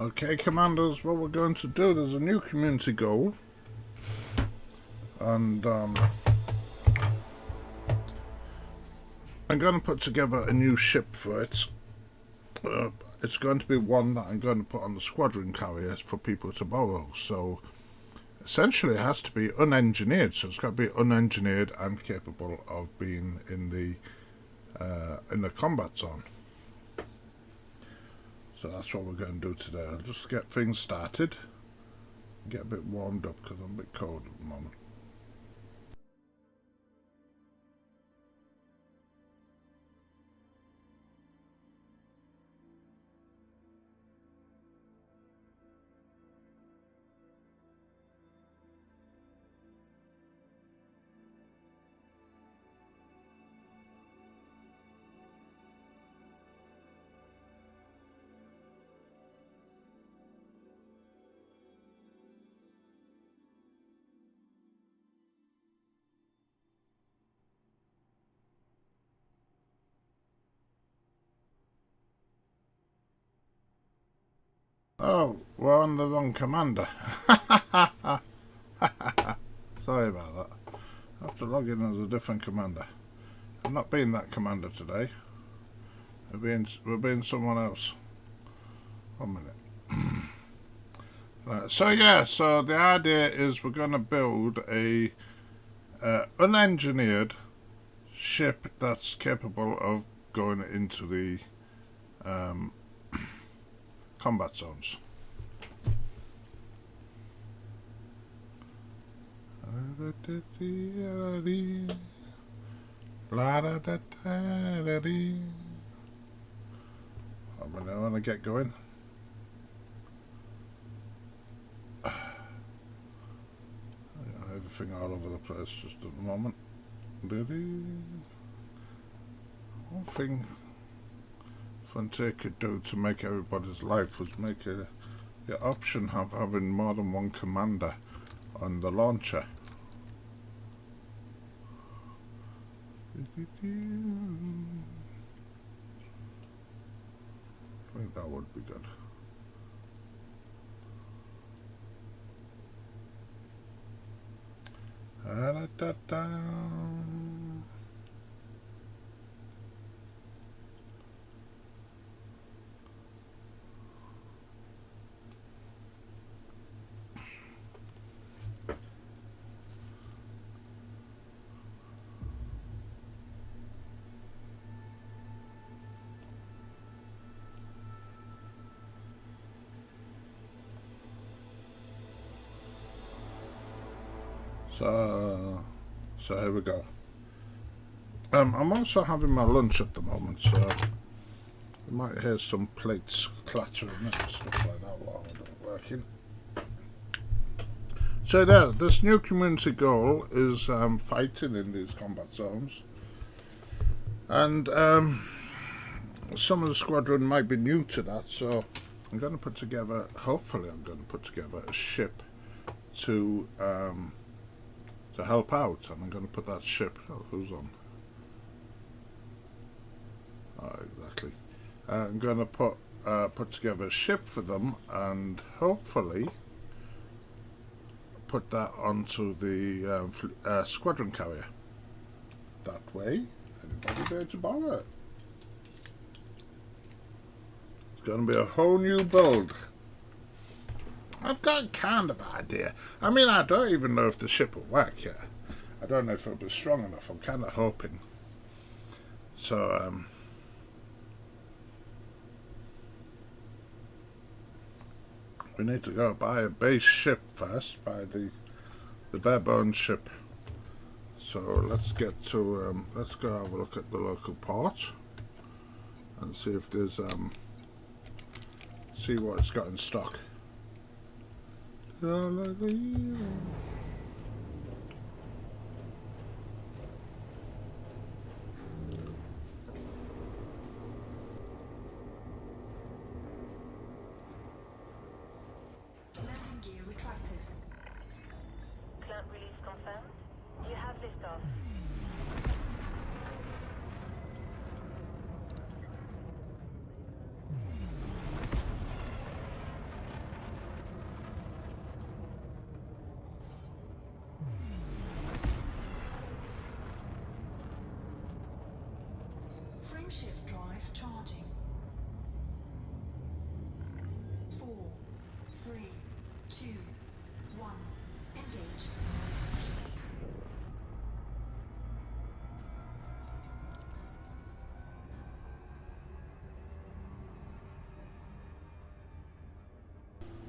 Okay, commanders, what we're going to do, there's a new community goal, and I'm going to put together a new ship for it. It's going to be one that I'm going to put on the squadron carriers for people to borrow, so essentially it has to be unengineered, so it's got to be unengineered and capable of being in the combat zone. So that's what we're going to do today. I'll just get things started, get a bit warmed up because I'm a bit cold at the moment. Oh, we're on the wrong commander. Sorry about that. I have to log in as a different commander. I'm not being that commander today. We're being someone else. 1 minute. Right, so the idea is we're going to build a unengineered ship that's capable of going into the combat zones. I want to get going. Everything all over the place just at the moment. One thing Frontier could do to make everybody's life was make the option of having more than one commander on the launcher. I think that would be good. So here we go. I'm also having my lunch at the moment, so you might hear some plates clattering and stuff like that while I'm not working. So this new community goal is fighting in these combat zones, and some of the squadron might be new to that, so I'm going to put together, hopefully I'm going to put together a ship to help out, and I'm going to put that ship. Oh, who's on? Oh, exactly. I'm going to put together a ship for them, and hopefully put that onto the squadron carrier. That way, anybody's there to borrow it. It's going to be a whole new build. I've got kind of an idea. I mean, I don't even know if the ship will work yet. I don't know if it'll be strong enough. I'm kind of hoping. So, we need to go buy a base ship first, buy the bare bones ship. So let's get to, let's go have a look at the local port and see if there's, see what it's got in stock. Landing gear retracted. Clamp release confirmed. You have liftoff.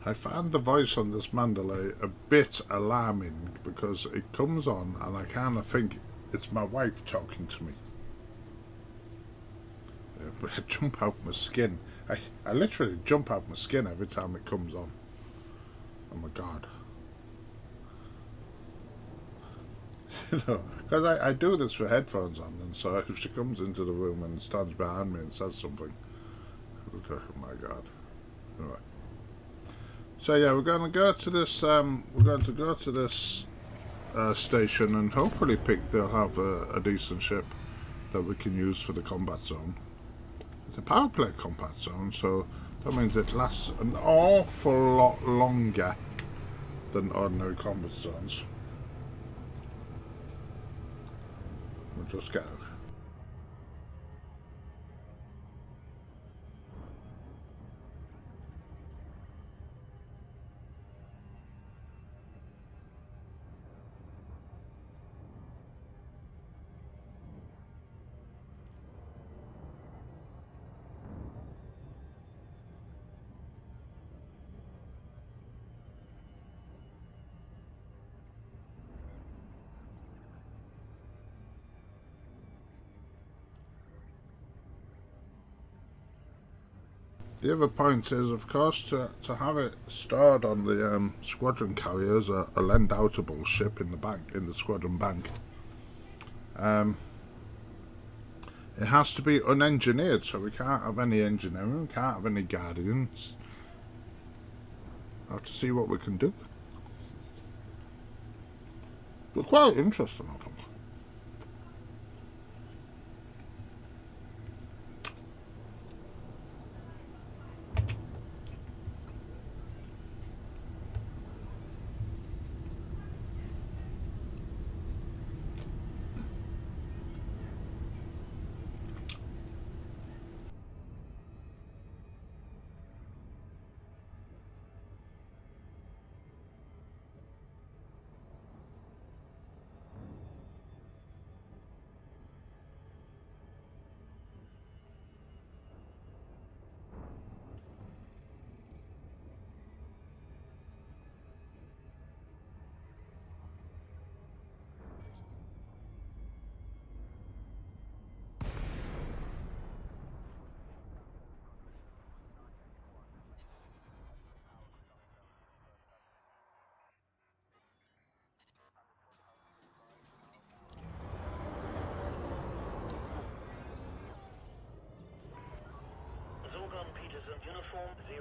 I find the voice on this Mandalay a bit alarming because it comes on and I kind of think it's my wife talking to me. I jump out my skin. I literally jump out my skin every time it comes on. Oh my god. You know, because I do this with headphones on, and so if she comes into the room and stands behind me and says something, oh my god. Anyway. So yeah, we're going to go to this. Station, and hopefully they'll have a decent ship that we can use for the combat zone. It's a power play combat zone, so that means it lasts an awful lot longer than ordinary combat zones. We'll just go. The other point is, of course, to have it stored on the squadron carriers, a lend-outable ship in the bank, in the squadron bank. It has to be unengineered, so we can't have any engineering, we can't have any guardians. I'll have to see what we can do. But quite interesting, I think. Uniform 02.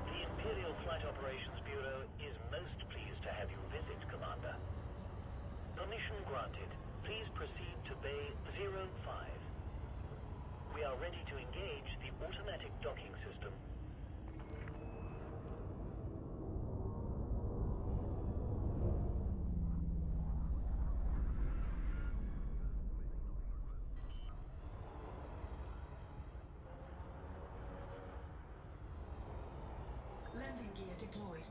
The Imperial Flight Operations Bureau is most pleased to have you visit, Commander. Permission granted. Please proceed to Bay 05. We are ready to engage the automatic docking system. Landing gear deployed.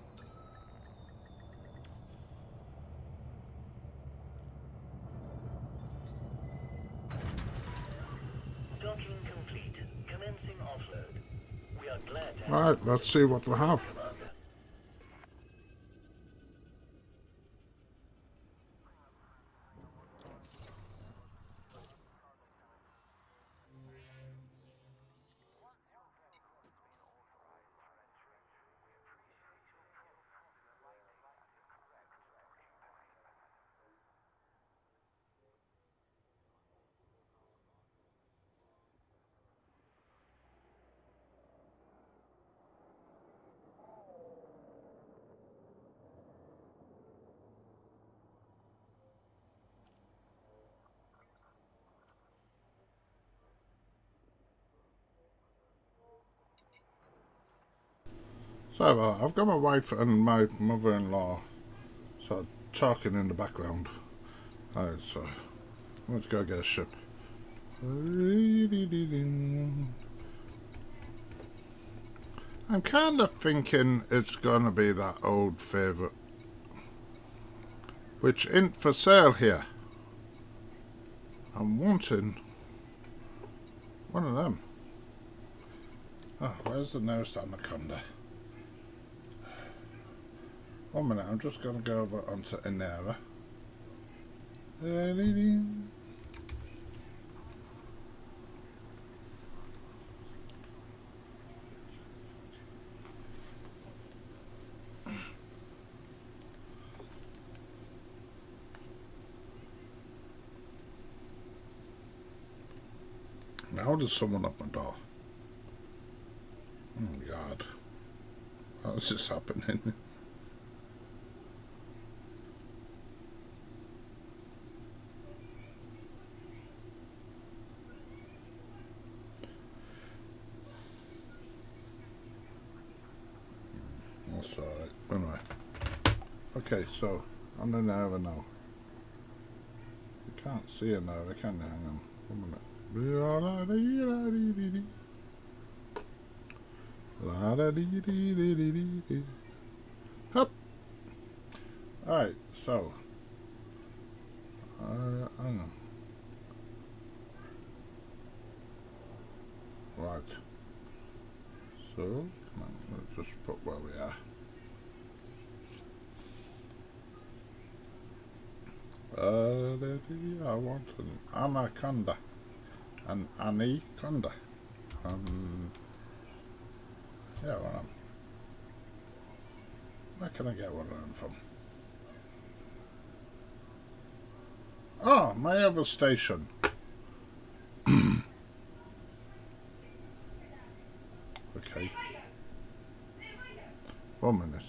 Docking complete. Commencing offload. We are glad to have Right, let's see what we have. Sorry about that. I've got my wife and my mother-in-law sort of talking in the background. Alright, so let's go get a ship. I'm kind of thinking it's going to be that old favourite, which ain't for sale here. I'm wanting one of them. Oh, where's the nearest anaconda? 1 minute, I'm just going to go over onto Inera. Now there's someone at my door. Oh God. How is this happening? That's alright. Anyway. Okay, so I'm in there now. You can't see it now, can you? Hang on. 1 minute. Hup. Alright, so hang on. Right. So come on, let's just put where we are. I want an anaconda. An anaconda. Yeah, well, where can I get one of them from? Oh, my other station. Okay. 1 minute.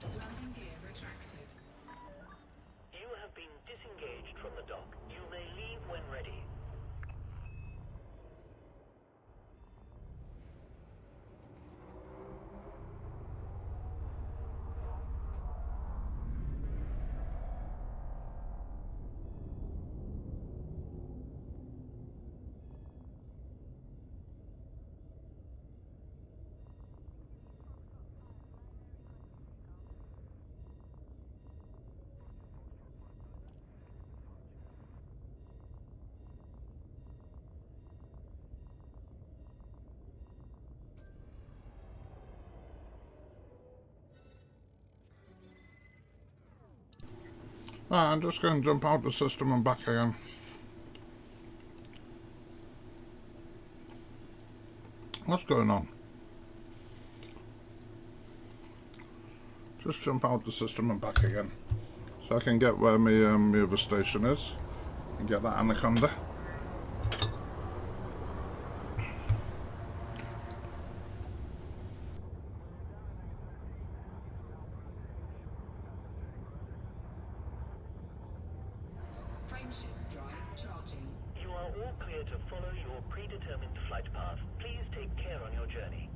Landing gear retracted. You have been disengaged from the dock. You may leave when ready. Right, I'm just going to jump out the system and back again. What's going on? Just jump out the system and back again, so I can get where my other station is and get that anaconda. Frameshift drive charging. You are all clear to follow your predetermined flight path. Please take care on your journey.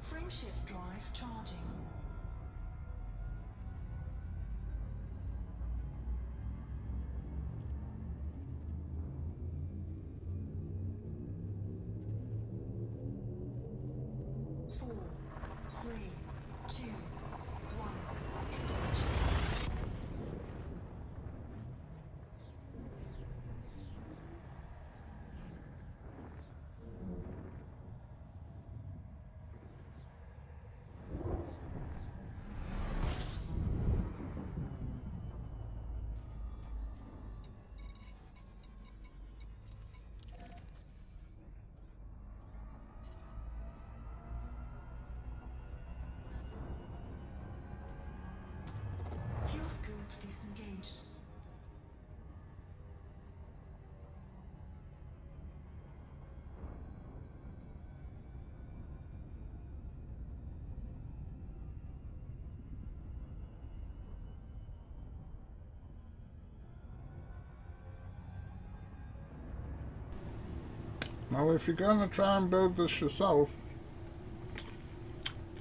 Frameshift drive charging. Four, three, two, one. Engage. Now, if you're going to try and build this yourself,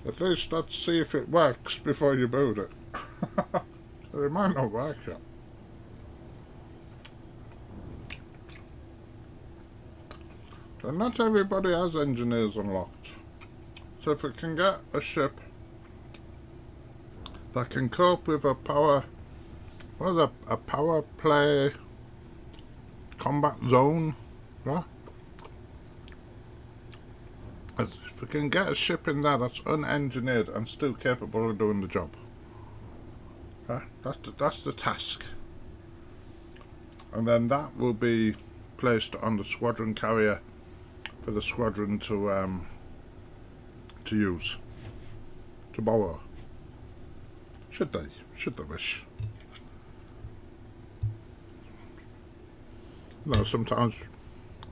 at least let's see if it works before you build it. It might not work yet. So not everybody has engineers unlocked. So if we can get a ship that can cope with a power play combat zone, yeah? If we can get a ship in there that's unengineered and still capable of doing the job, yeah? That's the task. And then that will be placed on the squadron carrier for the squadron to use, to borrow. Should they wish. You know, sometimes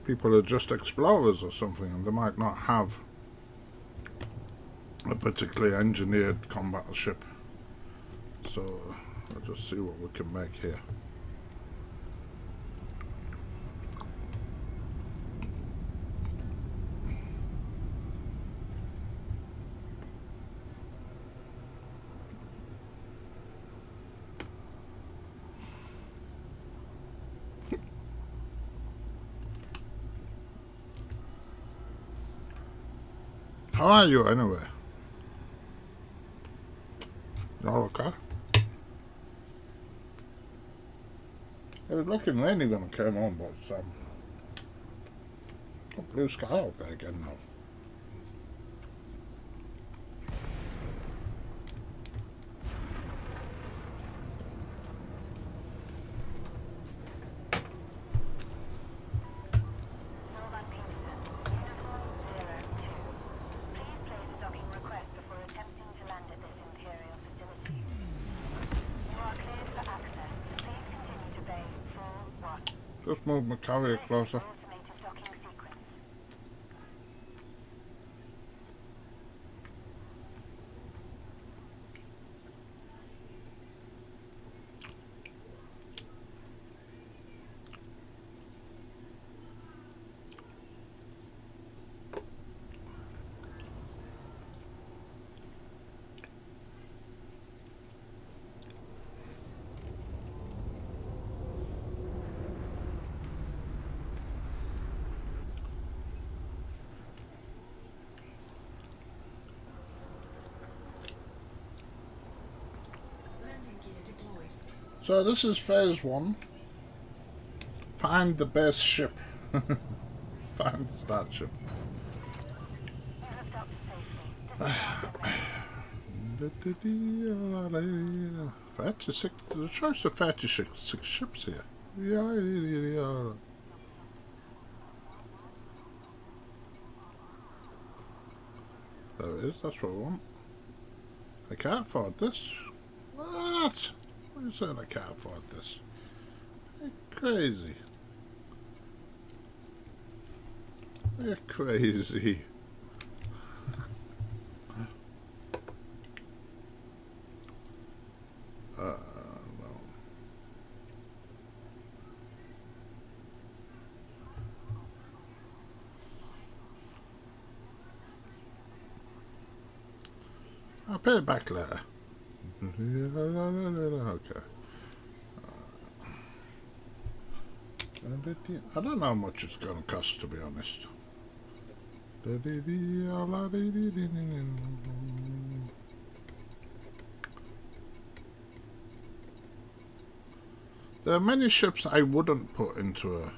people are just explorers or something and they might not have a particularly engineered combat ship. So let's just see what we can make here. How are you anyway? You all okay? It was looking rainy when I came home, but got blue sky out there again now. Just move my carrier closer. So this is phase 1. Find the base ship. Find the start ship. 36. There's a choice of 36 ships here. Yeah. There it is. That's what I want. I can't afford this. What? What are you saying I can't afford this? You're crazy. You're crazy. No. I'll pay it back later. Okay. I don't know how much it's going to cost, to be honest. There are many ships I wouldn't put into a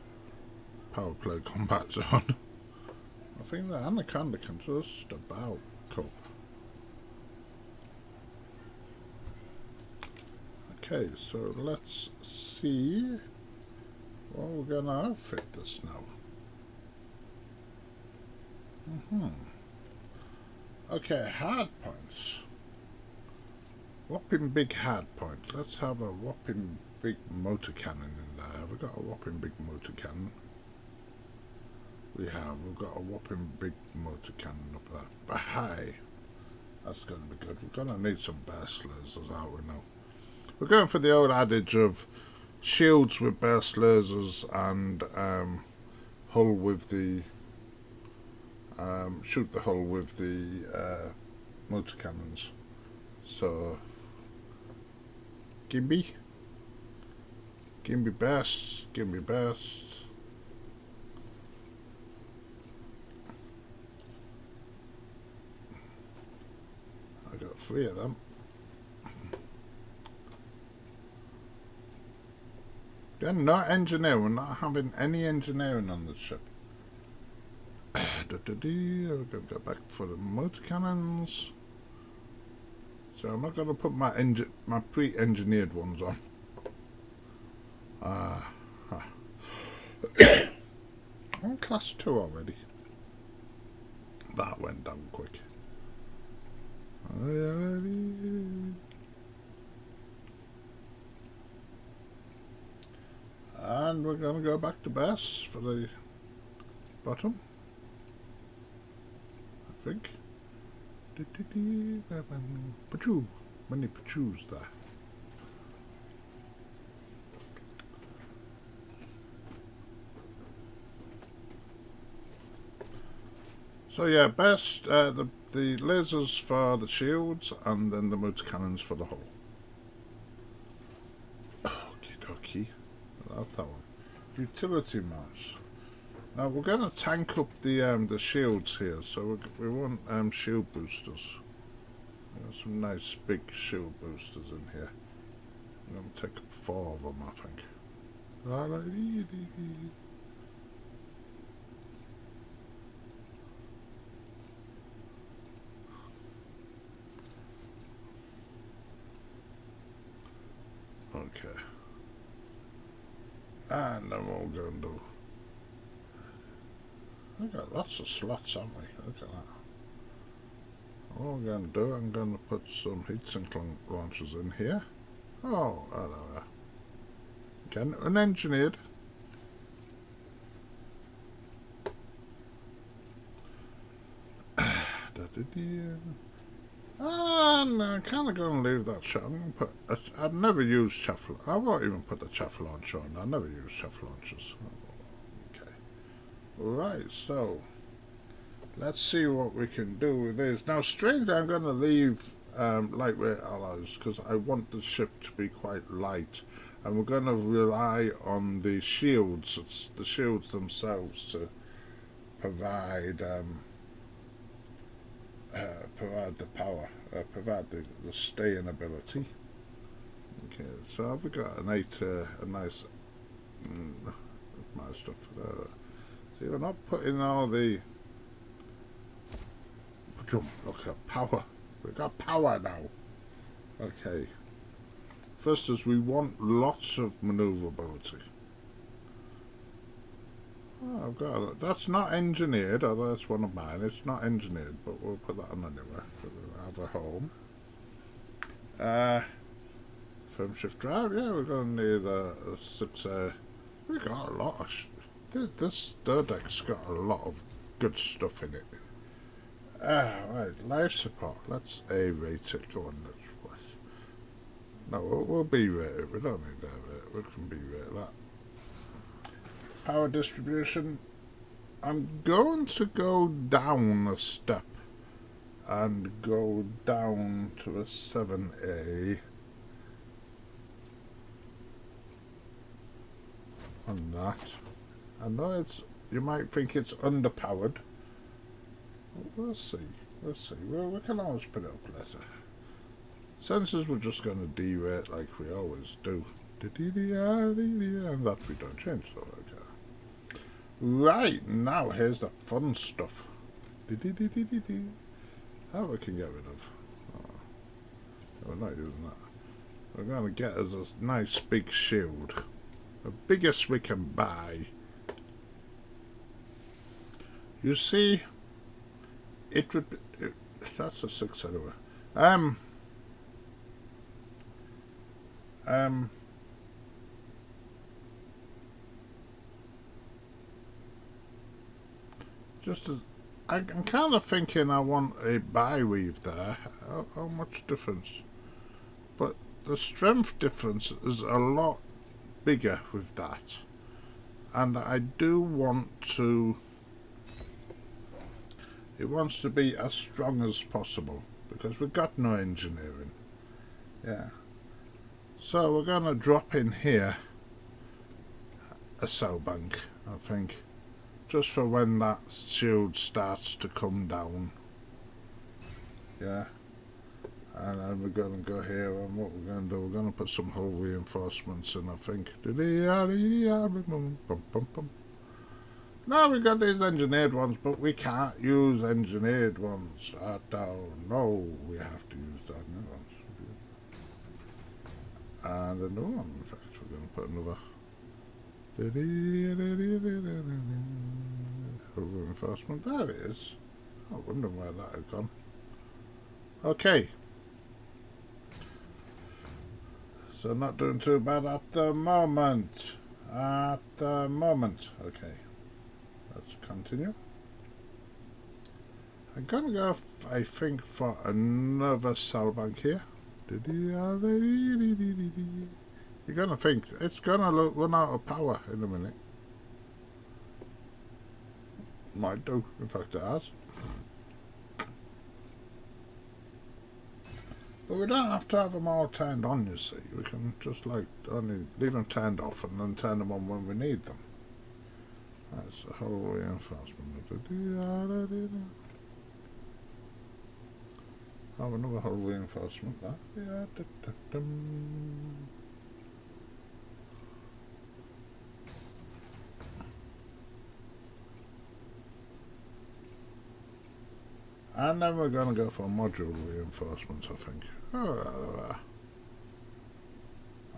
power play combat zone. I think the Anaconda can just about cope. Okay, so let's see what we're going to outfit this now. Okay, hard points. Whopping big hard point. Let's have a whopping big motor cannon in there. Have we got a whopping big motor cannon? We have. We've got a whopping big motor cannon up there. But hey, that's going to be good. We're going to need some burst lasers, aren't we now? We're going for the old adage of shields with burst lasers and hull with the shoot the hull with the motor cannons. So, gimme best, gimme best. I got 3 of them. Then not engineering, we're not having any engineering on the ship. We're going to go back for the motor cannons. So I'm not going to put my pre-engineered ones on. I'm class 2 already. That went down quick. And we're going to go back to best for the bottom, I think. Pachoo. Many pachoos there. So yeah, best the lasers for the shields and then the motor cannons for the hull. Okie dokie. That one. Utility mouse. Now we're going to tank up the shields here, so we want shield boosters. There's some nice big shield boosters in here. I'm going to take up 4 of them, I think. Okay. And then we'll go and do. We've got lots of slots, haven't we? Look at that. What I'm going to do, I'm going to put some heatsink launchers in here. Oh, hello. Again, unengineered. And I'm kind of going to leave that shot. I'm going to put. I've never used chaff. I won't even put the chaff launcher on. I never use chaff launchers. Okay. Right. So let's see what we can do with this. Now, strangely, I'm going to leave lightweight alloys because I want the ship to be quite light, and we're going to rely on the shields. It's the shields themselves to provide. Provide the power, provide the staying ability. Okay, so I've got a nice my stuff. See, we're not putting all the. Look at power. We've got power now. Okay. First is we want lots of maneuverability. Oh, I've got it. That's not engineered, although that's one of mine. It's not engineered, but we'll put that on anyway. We'll have a home. Firm shift drive, yeah, we're going to need a 6. We've got a lot of. This third deck's got a lot of good stuff in it. Right, life support. Let's A-rate it. Go on, let's. No, we'll B-rate it. We don't need that. We can B-rate that. Power distribution, I'm going to go down a step and go down to a 7A on that. I know you might think it's underpowered. We'll see. We can always put it up later. Sensors we're just going to derate like we always do. And that we don't change, so okay. Right, now here's the fun stuff. That we can get rid of. Oh, we're not using that. We're going to get us a nice big shield. The biggest we can buy. You see, it would be... that's a 6 anyway. Just as I'm kind of thinking I want a bi-weave there. How much difference? But the strength difference is a lot bigger with that. And I do want to it wants to be as strong as possible because we've got no engineering. Yeah. So we're going to drop in here a cell bank, I think, just for when that shield starts to come down. Yeah. And then we're going to go here, and what we're going to do, we're going to put some hull reinforcements in, I think. Now we've got these engineered ones, but we can't use engineered ones. I don't know. We have to use the engineered ones. And another one, in fact, we're going to put another reinforcement. There it is. I wonder where that had gone. Okay. So not doing too bad at the moment. At the moment. Okay. Let's continue. I'm going to go, I think, for another cell bank here. You're going to think it's going to run out of power in a minute. Might do. In fact, it has. But we don't have to have them all turned on, you see. We can just like only leave them turned off and then turn them on when we need them. That's the whole reinforcement. Have another whole reinforcement there. And then we're going to go for module reinforcements, I think. Oh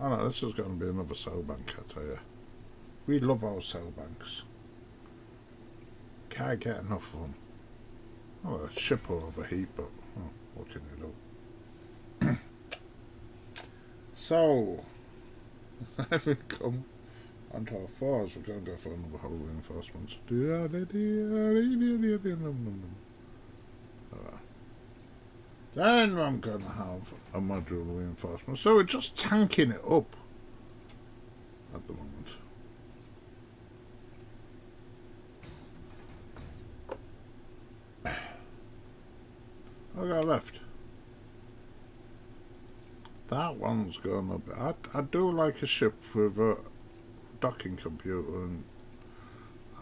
no, this is going to be another cell bank, I tell you. We love our cell banks. Can't get enough of them. Oh, a ship will overheat, but oh, what can you do? So, if we come onto our fours, we're going to go for another hull reinforcements. Then I'm going to have a module reinforcement. So we're just tanking it up at the moment. What got left? That one's going to be... I do like a ship with a docking computer, and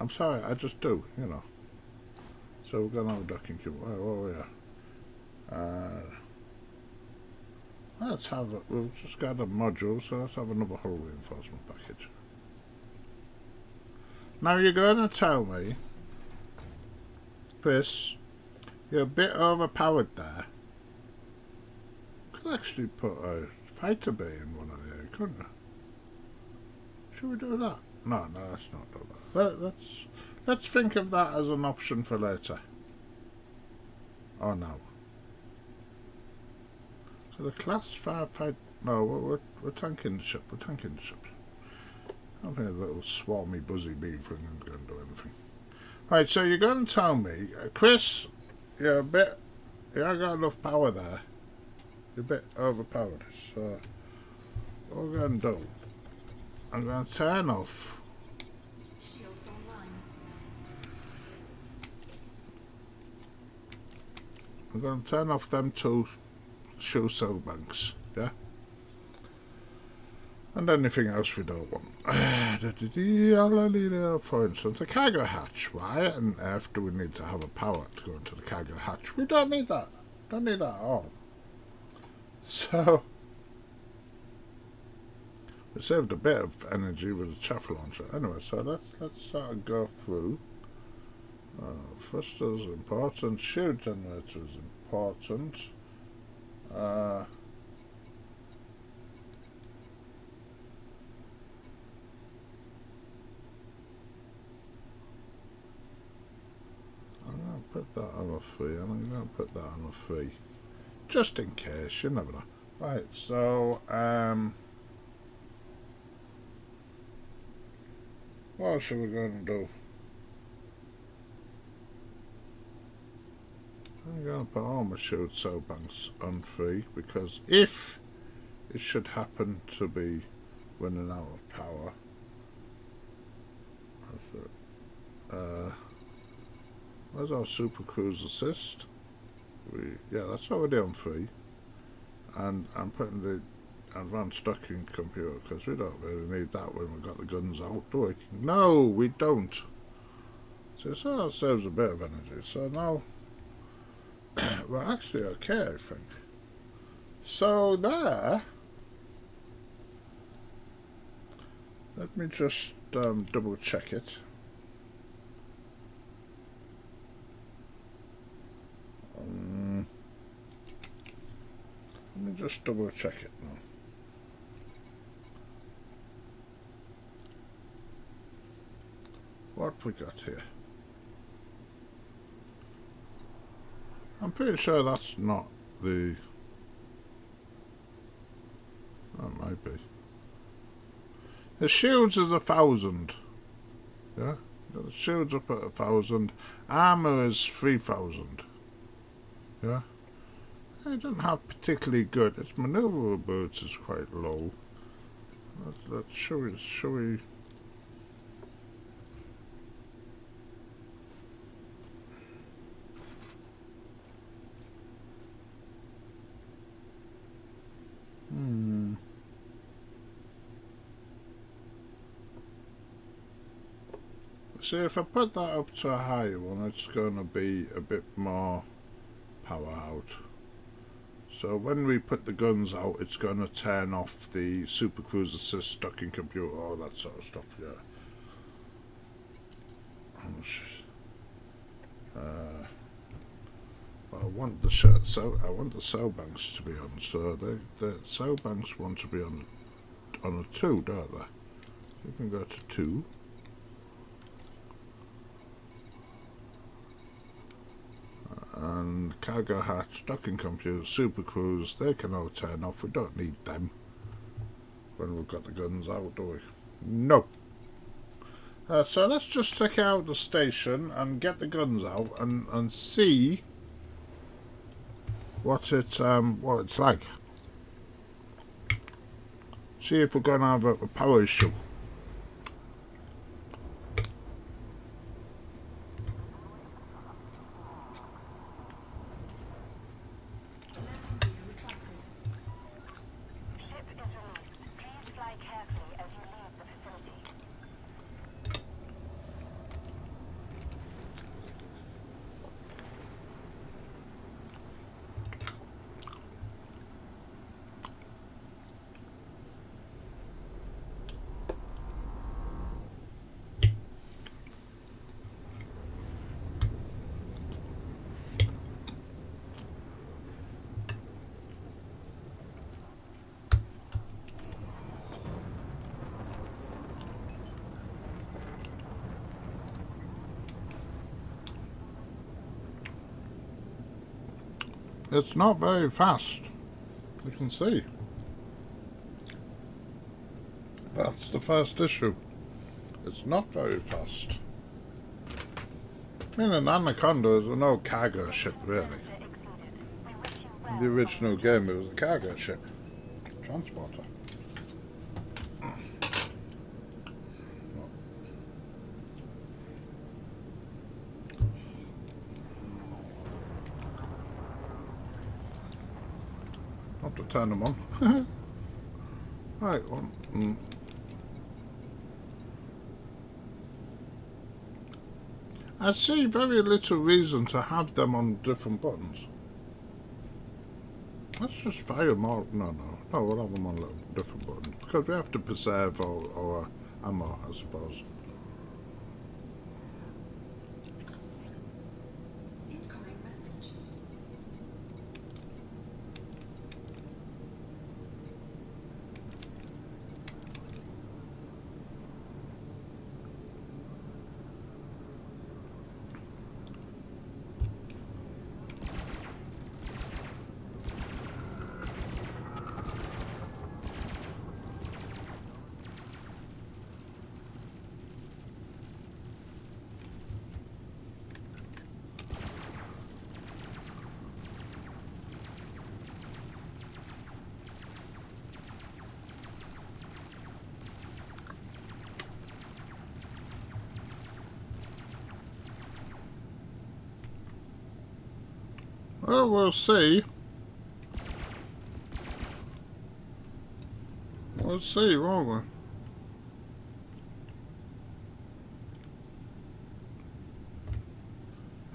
I'm sorry, I just do, you know. So we're going to have a docking computer. Oh yeah. Let's have it. We've just got a module, so let's have another hull reinforcement package. Now you're going to tell me, Chris, you're a bit overpowered there. You could actually put a fighter bay in one of there, couldn't you? Should we do that? No, let's not do that. Let's think of that as an option for later. Or now. So the class 5 fight... No, we're tanking the ship. We're tanking the ship. I don't think a little swarmy buzzy bee thing is going to do anything. Right, so you're going to tell me, Chris, you're a bit... You haven't got enough power there. You're a bit overpowered. So what we're going to do, I'm going to turn off... Shields online. I'm going to turn off them two shoe cell banks, yeah? And anything else we don't want. For instance, the cargo hatch. Why on earth do we need to have a power to go into the cargo hatch? We don't need that. Don't need that at all. So, we saved a bit of energy with the chaff launcher. Anyway, so let's sort of go through. Thrusters important. Shield generator is important. I'm going to put that on a 3 and I'm going to put that on a 3 just in case, you never know. Right, so what else are we going to do? I'm going to put all my shield cell banks on 3 because if it should happen to be running out of power, Where's our Super Cruise Assist? Yeah, that's already on 3. And I'm putting the advanced docking computer because we don't really need that when we've got the guns out, do we? No, we don't. So that saves a bit of energy. So now we're actually okay, I think. So there. Let me just double check it. Let me just double check it now. What we got here? I'm pretty sure that's not the... That might be. The shields is 1,000. Yeah? The shields up at 1,000. Armour is 3,000. Yeah? It doesn't have particularly good. Its maneuverability is quite low. Shall we... See, if I put that up to a higher one, it's going to be a bit more power out. So when we put the guns out, it's going to turn off the Super Cruise Assist, docking computer, all that sort of stuff, yeah. But I want the cell banks to be on, so the cell banks want to be on a 2, don't they? You can go to 2. And cargo hatch, docking computer, super cruise, they can all turn off. We don't need them when we've got the guns out, do we? No. So let's just check out the station and get the guns out and see what it's like. See if we're going to have a power issue. It's not very fast, you can see. That's the first issue. It's not very fast. I mean, an Anaconda is no cargo ship, really. In the original game, it was a cargo ship. Transporter. To turn them on. Right, one. I see very little reason to have them on different buttons. Let's just fire them all. No, we'll have them on little different buttons because we have to preserve our ammo, I suppose. Incoming message. Well, we'll see. We'll see, won't we?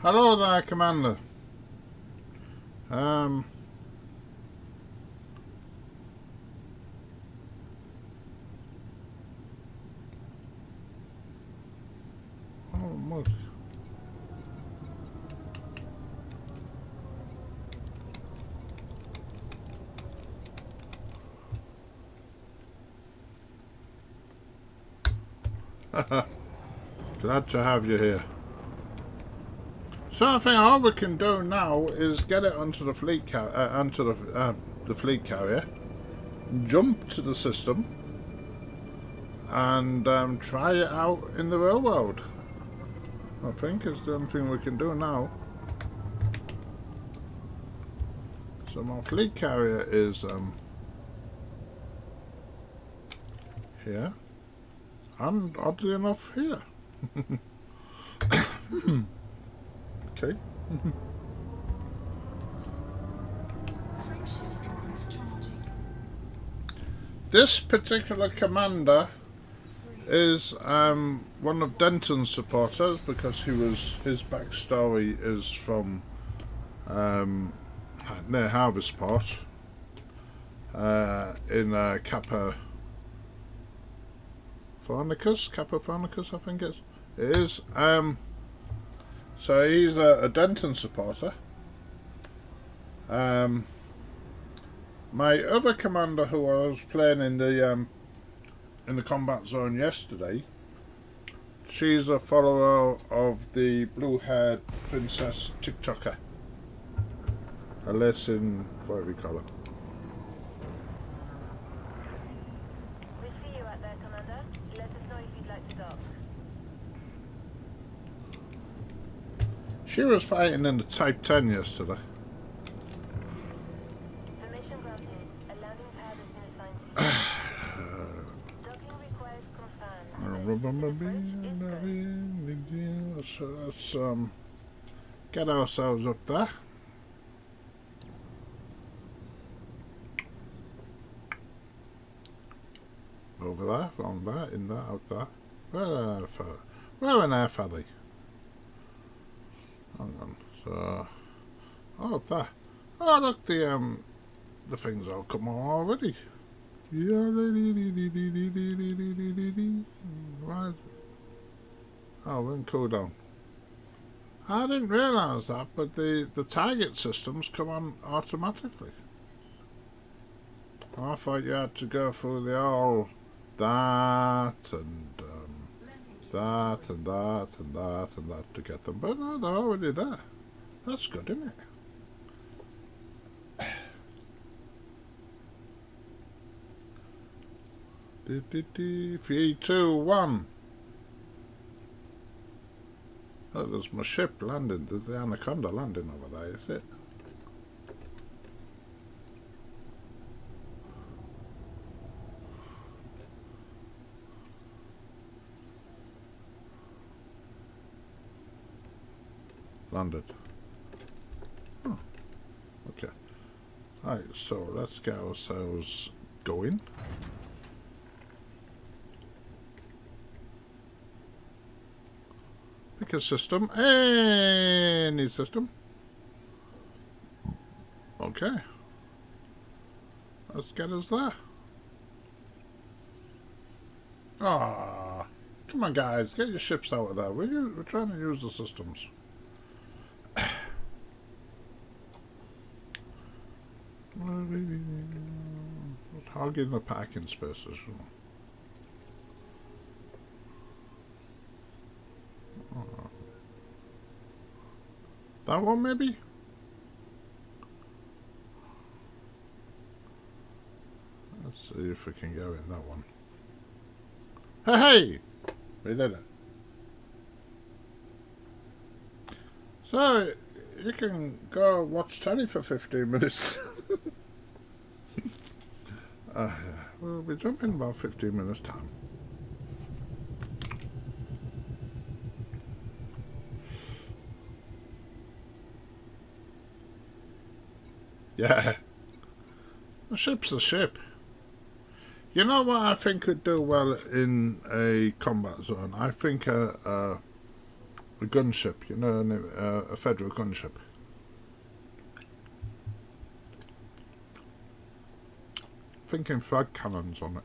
Hello there, Commander. Oh, look. Glad to have you here. So I think all we can do now is get it onto the fleet onto the fleet carrier, jump to the system, and try it out in the real world. I think it's the only thing we can do now. So my fleet carrier is here, and oddly enough here. Okay. Frameshift drive charging. This particular commander is one of Denton's supporters because his backstory is from near Harvestport in Kappa Fornicus, I think it is. So he's a Denton supporter. My other commander, who I was playing in the combat zone yesterday, she's a follower of the blue-haired princess TikToker. Alessin, whatever you call her. We see you out there, Commander. Let us know if you'd like to dock. She was fighting in the Type 10 yesterday. Permission granted. A landing pad has been assigned to you. Docking requires confirmed. So let's get ourselves up there. Over there, from there, in there, out there. Where on earth are they? Hang on. So, oh, up there. Oh, look, the things all come on already. Right. Oh, we're in cooldown. I didn't realise that, but the target systems come on automatically. I thought you had to go through the all that and that and that and that and that to get them, but no, they're already there. That's good, isn't it? 3, 2, 1. Oh, there's my ship landing. There's the Anaconda landing over there, is it? Landed. Oh, okay. Alright, so let's get ourselves going. Pick a system. Any system. Okay. Let's get us there. Ah, come on guys, get your ships out of there, will you? We're trying to use the systems. Hogging the parking spaces. That one maybe? Let's see if we can go in that one. Hey! We did it. So, you can go watch telly for 15 minutes. We'll be jumping about 15 minutes time. Yeah. A ship's a ship. You know what I think would do well in a combat zone? I think a gunship, you know, a federal gunship. Thinking frag cannons on it.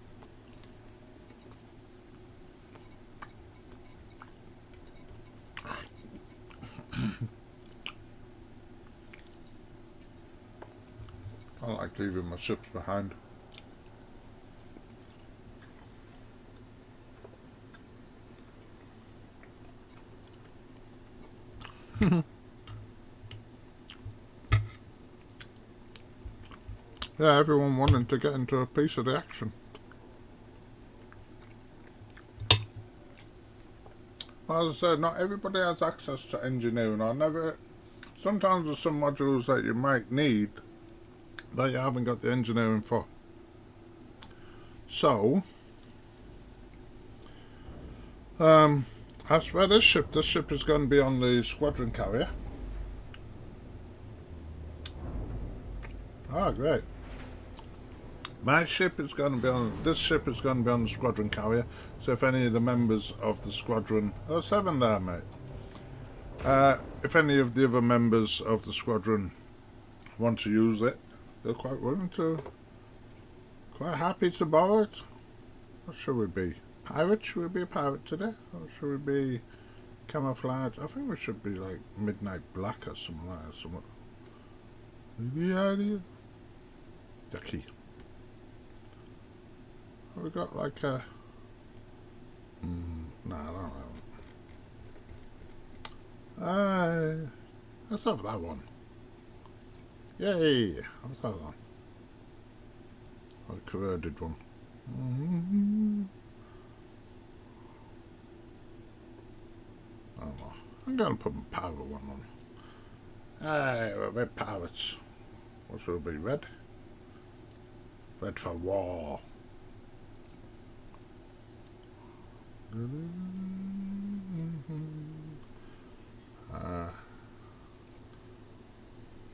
I like leaving my ships behind. Yeah, everyone wanting to get into a piece of the action. Well, as I said, not everybody has access to engineering. Sometimes there's some modules that you might need that you haven't got the engineering for. So, as for this ship is going to be on the squadron carrier. Ah, great. This ship is going to be on the squadron carrier. So if any of the members of the squadron, 7 there, mate. If any of the other members of the squadron want to use it, they're quite willing to, quite happy to borrow it. What should we be? Pirate? Should we be a pirate today? Or should we be camouflage? I think we should be like midnight black or something like that. The idea. Yucky. We got like a. Nah, I don't know. Let's have that one. Yay! Let's have that one. A corroded one. I don't know. I'm gonna put my power one on. Hey, we're pirates. What should it be? Red? Red for war.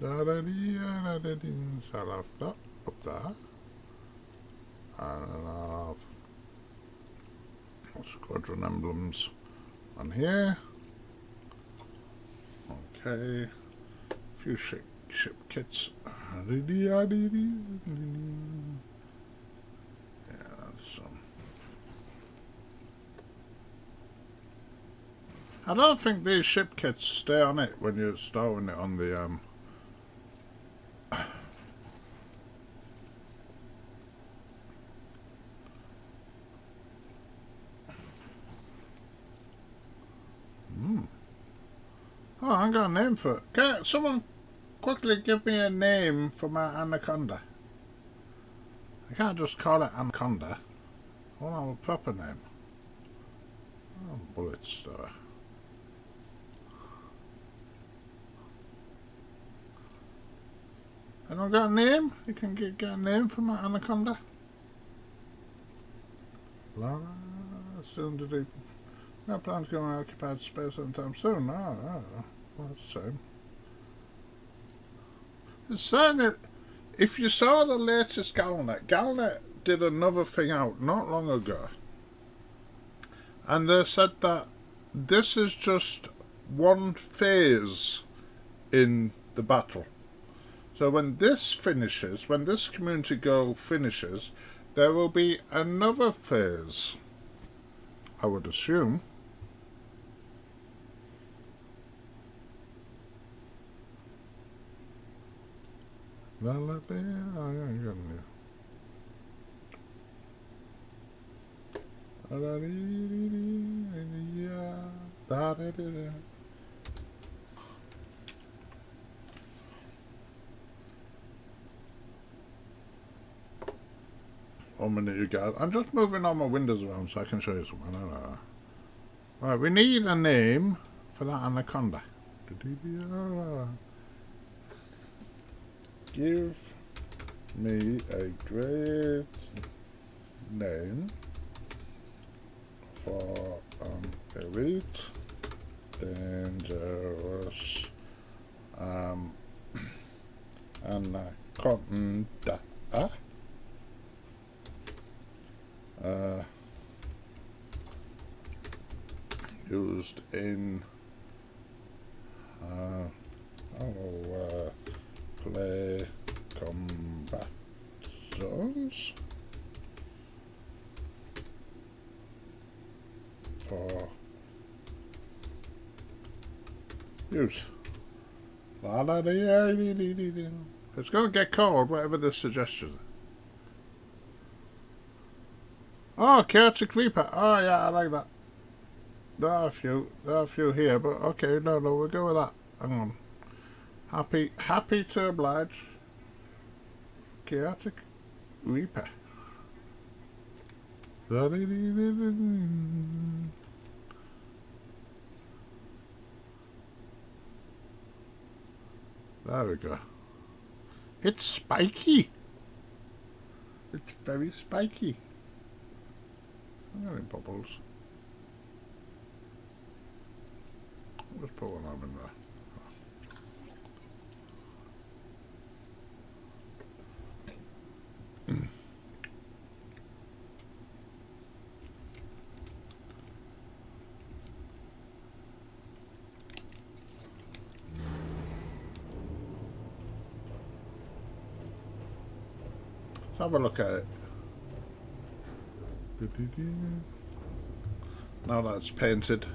So I'll have that up there. And then I'll have squadron emblems on here. Okay. A few ship kits. Yeah, that's I don't think these ship kits stay on it when you're storing it on the Oh, I got a name for it. Can someone quickly give me a name for my anaconda? I can't just call it anaconda. I want to have a proper name. Oh, bullet star. Anyone got a name? You can get a name for my anaconda? Lara, soon to do. No plans to go on occupied space anytime soon. Well, that's the same. It's saying if you saw the latest Galnet did another thing out not long ago. And they said that this is just one phase in the battle. So when this finishes, when this community goal finishes, there will be another phase, I would assume. One minute, you guys. I'm just moving all my windows around so I can show you something. Right, we need a name for that anaconda. Give me a great name for an elite, dangerous anaconda. Conda. Used in play combat zones for use. It's going to get cold, whatever this suggestion. Oh, Chaotic Reaper. Oh yeah, I like that. There are a few here, but okay, no, we'll go with that. Hang on. Happy to oblige. Chaotic Reaper. There we go. It's spiky. It's very spiky. I'm getting bubbles. Let's put one of them in there. Let's have a look at it. Now that's painted.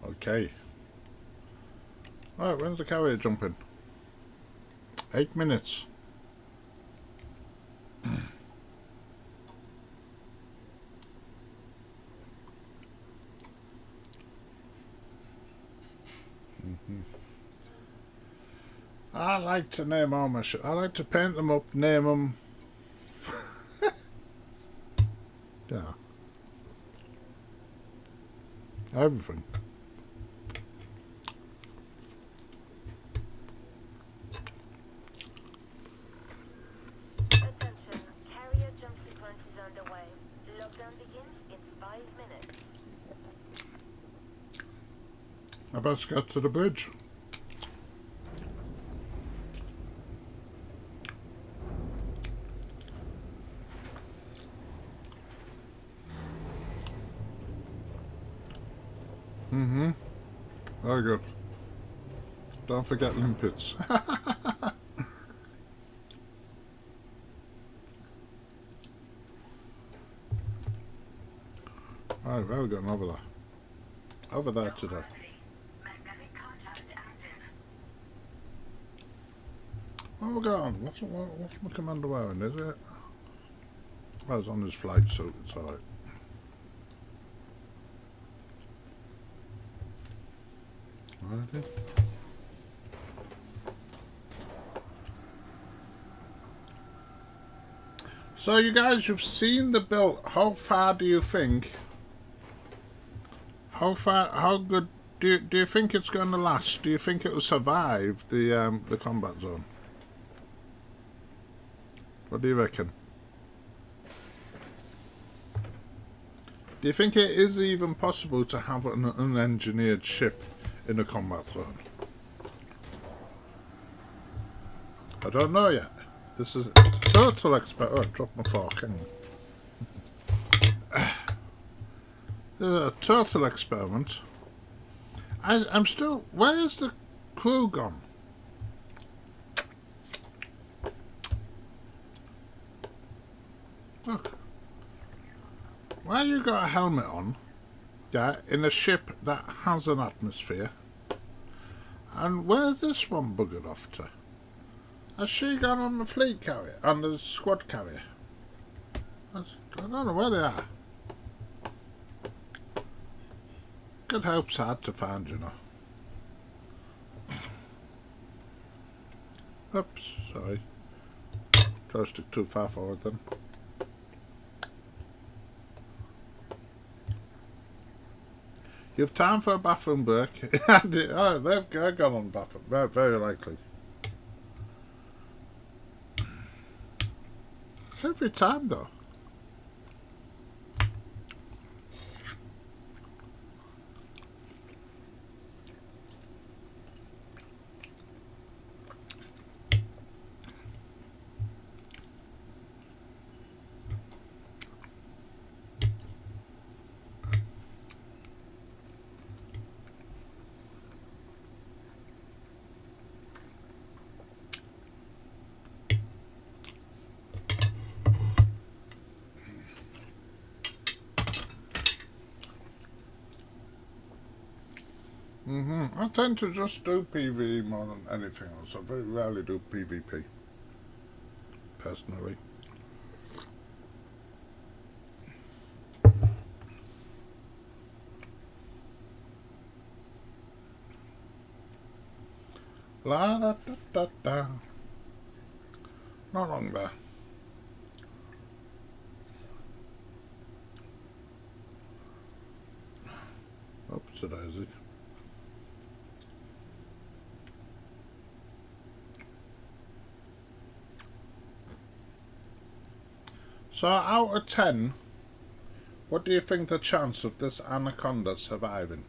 Okay. Right, when's the carrier jumping? 8 minutes. I like to name all my I like to paint them up, name them. Yeah. Everything. Attention, carrier jump sequence is underway. Lockdown begins in 5 minutes. I best get to the bridge. Very good. Don't forget limpets. Right, where are we going over there? Over there today. Magnetic contact active. Oh, we're going. What's my commander wearing? Is it? Oh, it's on his flight suit. It's alright. Righty. So you guys, you've seen the build. How far do you think? How good do you think it's going to last? Do you think it will survive the combat zone? What do you reckon? Do you think it is even possible to have an unengineered ship in a combat zone? I don't know yet. This is total expert. Oh, I dropped my fork. Hang on. This is a total experiment. I'm still. Where is the crew gone? Look. Why you got a helmet on? Yeah, in a ship that has an atmosphere. And where's this one buggered off to? Has she gone on the fleet carrier? On the squad carrier? I don't know where they are. Good hope's hard to find, you know. Oops, sorry. Try to stick too far forward then. You've time for a bathroom break. Oh, they've gone on bathroom. Very likely. It's every time though. I tend to just do PvE more than anything else. I very rarely do PvP. Personally. La da da da da. Not long there. Oops, a daisy. So out of 10, what do you think the chance of this anaconda surviving?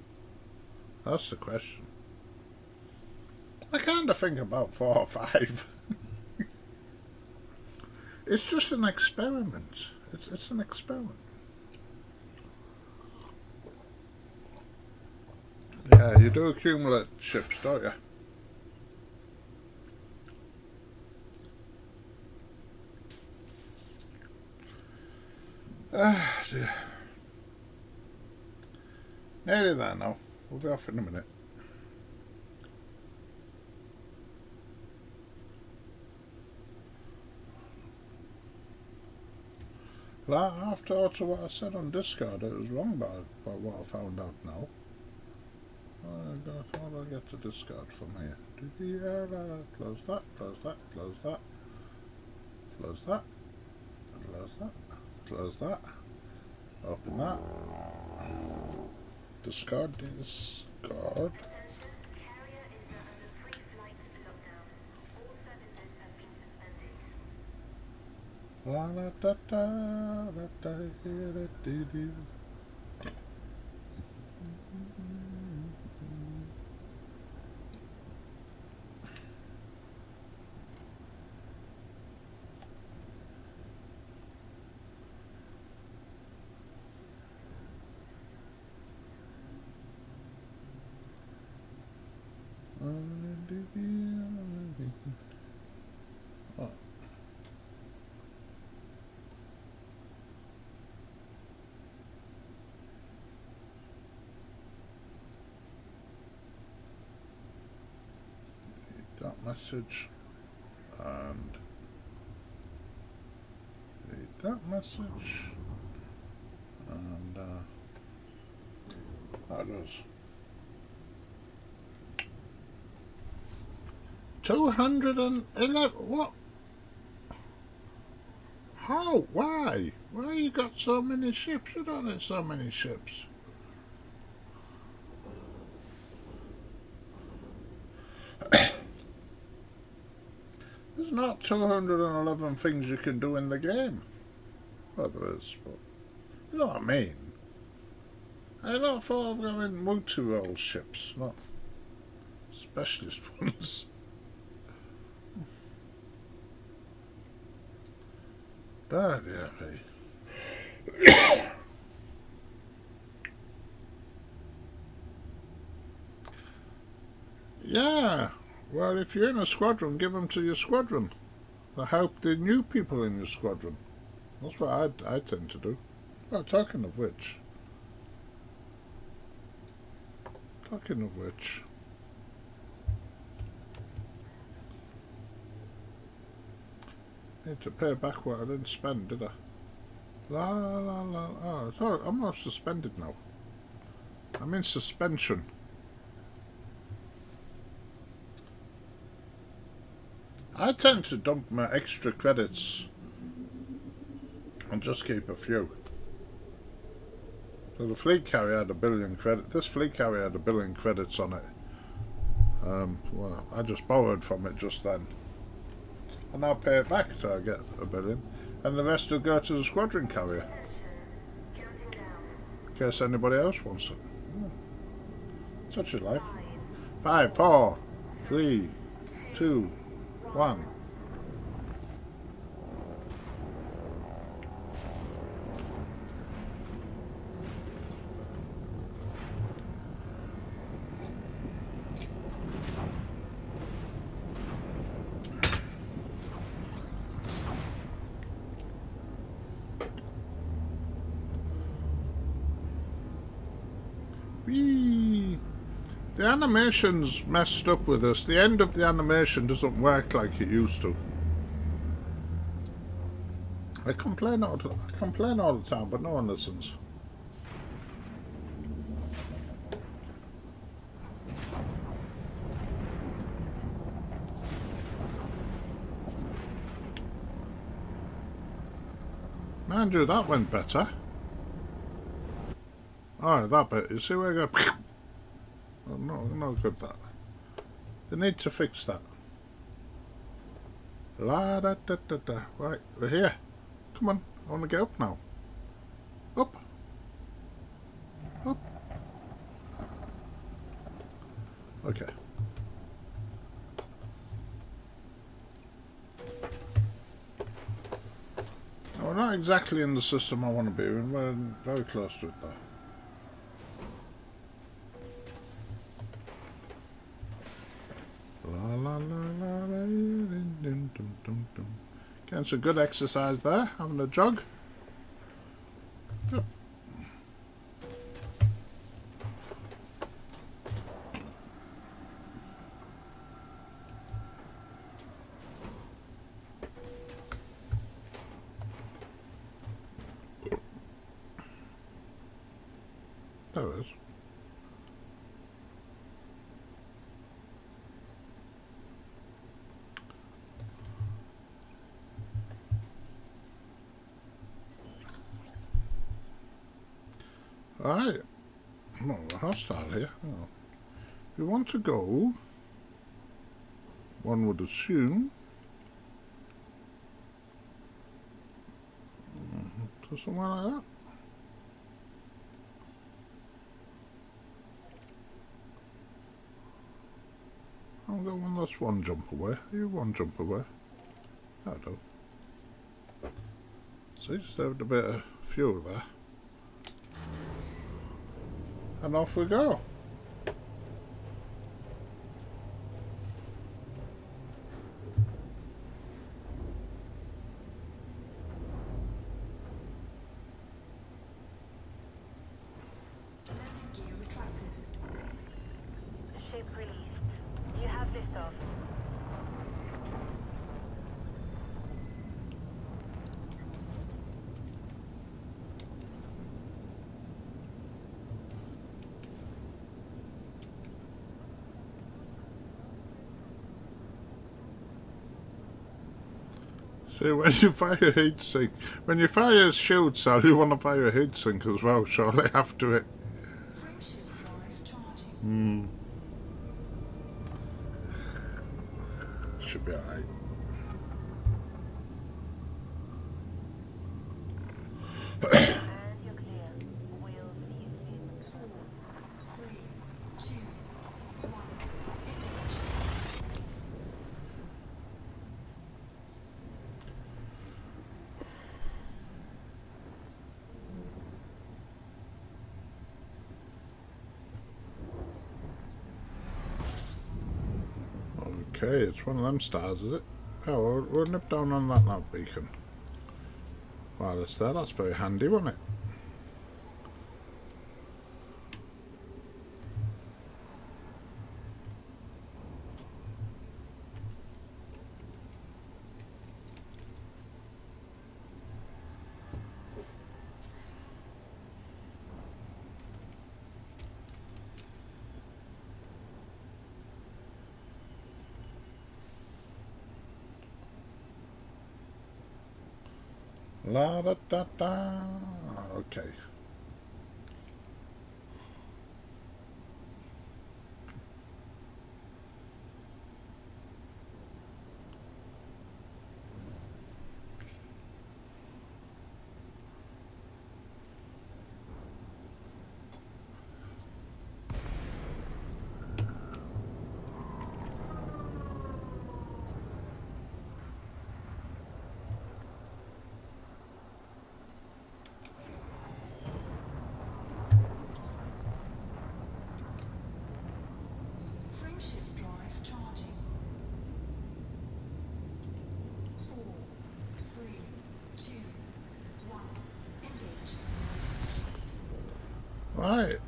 That's the question. I kind of think about 4 or 5. It's just an experiment. It's an experiment. Yeah, you do accumulate ships, don't you? Ah, dear. Nearly there now. We'll be off in a minute. Well, after what I said on Discord, it was wrong by what I found out now. How do I get to Discord from here? Close that, close that, close that, close that, close that, close that, open that. Discord. Attention, carrier is under pre-flight lockdown. All services have been suspended. La la da da da da da dee dee. Oh. That message and read that message and that does 211. What? How? Why? Why you got so many ships? You don't need so many ships. There's not 211 things you can do in the game. Well, there is, but you know what I mean. I don't thought of going multi-role ships, not specialist ones. That, yeah, yeah. Well, if you're in a squadron, give them to your squadron. To help the new people in your squadron. That's what I tend to do. Well, talking of which. Need to pay back what I didn't spend, did I? La la la. Oh, it's all, I'm not suspended now. I'm in suspension. I tend to dump my extra credits and just keep a few. So the fleet carrier had 1 billion credits. This fleet carrier had 1 billion credits on it. Well, I just borrowed from it just then. And I'll pay it back till I get 1 billion. And the rest will go to the squadron carrier. Counting down. In case anybody else wants it. Such is life. 5, 4, 3, 2, 1. Whee! The animation's messed up with this. The end of the animation doesn't work like it used to. I complain all the time, but no one listens. Mind you, that went better. Alright, that bit. You see where I go? No good that. They need to fix that. La da da da da. Right, we're here. Come on, I want to get up now. Up. Up. Okay. Now, we're not exactly in the system I want to be in. We're very close to it though. La la la la la dum dum dum dum. Getting some good exercise there, having a jog. Yep. There it is. Alright. Well, we're hostile here. Oh. We want to go, one would assume, to somewhere like that. I'll go one less one jump away. You one jump away. That'll do. See, saved a bit of fuel there. And off we go. Landing gear retracted. Ship released. You have liftoff. See, when you fire heat sink, when you fire shield cell, you want to fire a heat sink as well, surely after it. Frameshift drive charging. Should be alright. And you're clear. We'll see you soon. 4, 3, 2, 1. Ignition. Okay, it's one of them stars, is it? Oh, we'll nip down on that nav beacon. While it's there, that's very handy, wasn't it? La da da da. Okay. Frameshift drive charging. 4, 3, 2, 1. Engage. Right.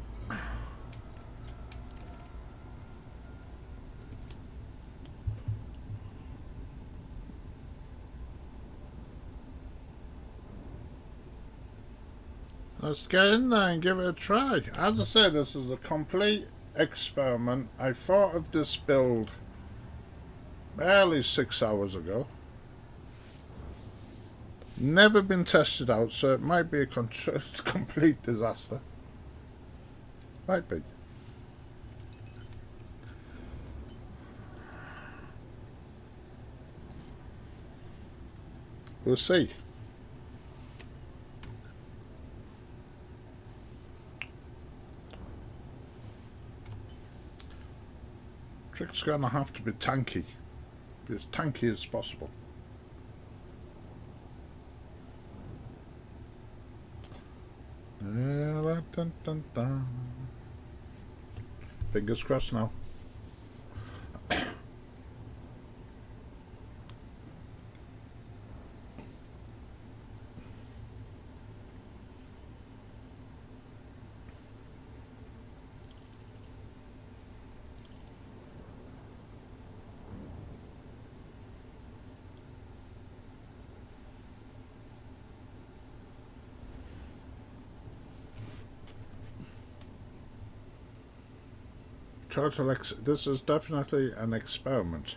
Let's get in there and give it a try. As I said, this is a complete experiment. I thought of this build barely 6 hours ago. Never been tested out, so it might be a complete disaster. Might be. We'll see. Trick's gonna have to be tanky. Be as tanky as possible. Fingers crossed now. This is definitely an experiment.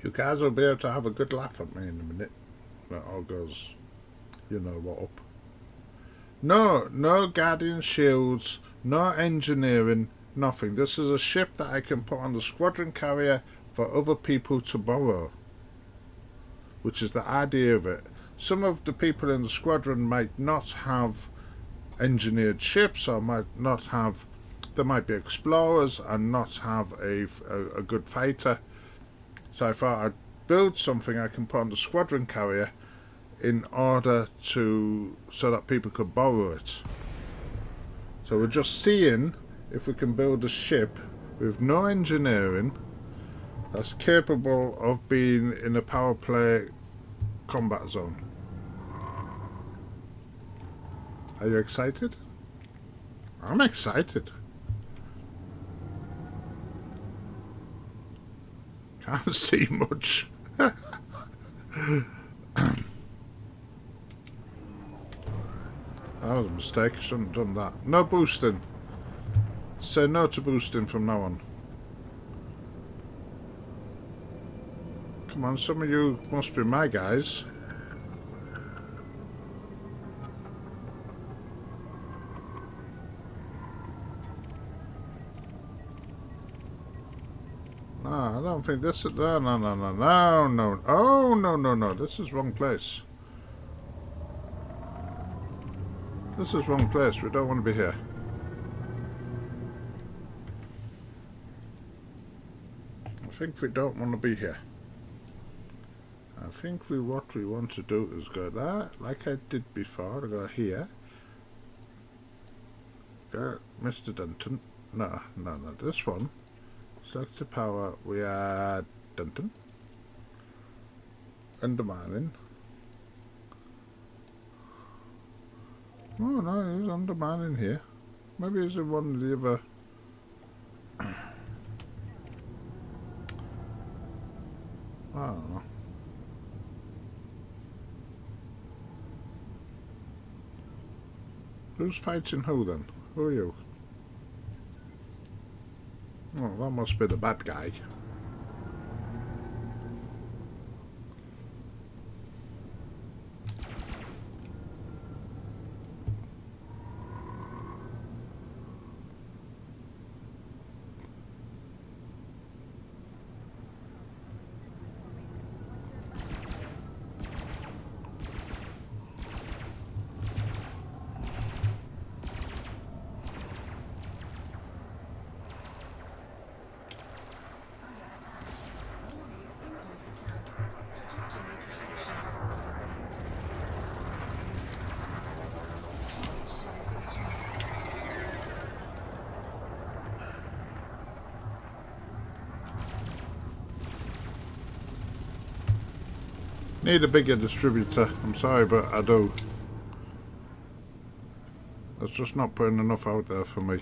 You guys will be able to have a good laugh at me in a minute when it all goes, you know what up. No guardian shields, no engineering, nothing. This is a ship that I can put on the squadron carrier for other people to borrow, which is the idea of it. Some of the people in the squadron might not have engineered ships, or might not have. There might be explorers and not have a good fighter. So I thought I'd build something I can put on the squadron carrier in order to so that people could borrow it. So we're just seeing if we can build a ship with no engineering that's capable of being in a power play combat zone. Are you excited? I'm excited. Can't see much. That was a mistake. I shouldn't have done that. No boosting. Say no to boosting from now on. Come on, some of you must be my guys. No, I don't think this is... No. Oh, no. This is wrong place. This is wrong place. We don't want to be here. I think we don't want to be here. I think what we want to do is go there, like I did before. I go here. Go, Mr. Dunton. No, this one. Select the power. We are Dunton. Undermining. Oh no, he's undermining here. Maybe he's in one of the other. I don't know. Who's fighting who then? Who are you? Oh, that must be the bad guy. Need a bigger distributor. I'm sorry, but I do. It's just not putting enough out there for me.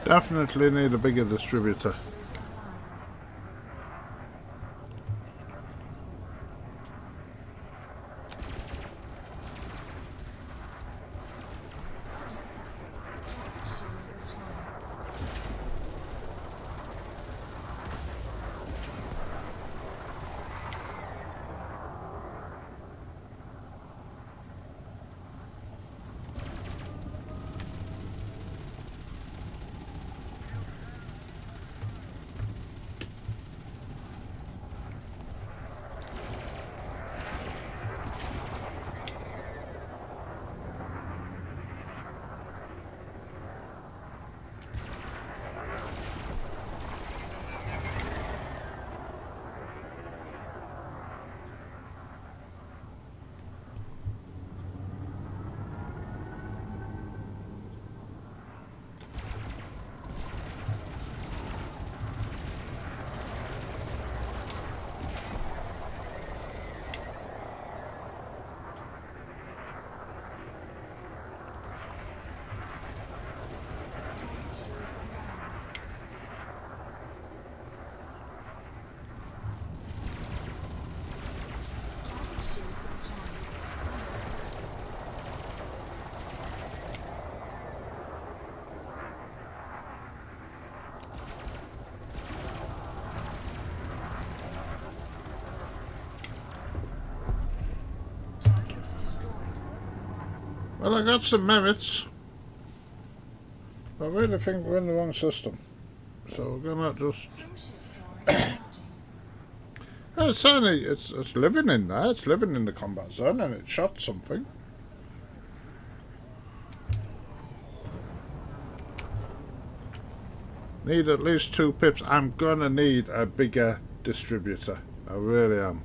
Definitely need a bigger distributor. Well, I got some merits. I really think we're in the wrong system. So we're gonna just... It's only, it's living in there, it's living in the combat zone, and it shot something. Need at least 2 pips. I'm gonna need a bigger distributor. I really am.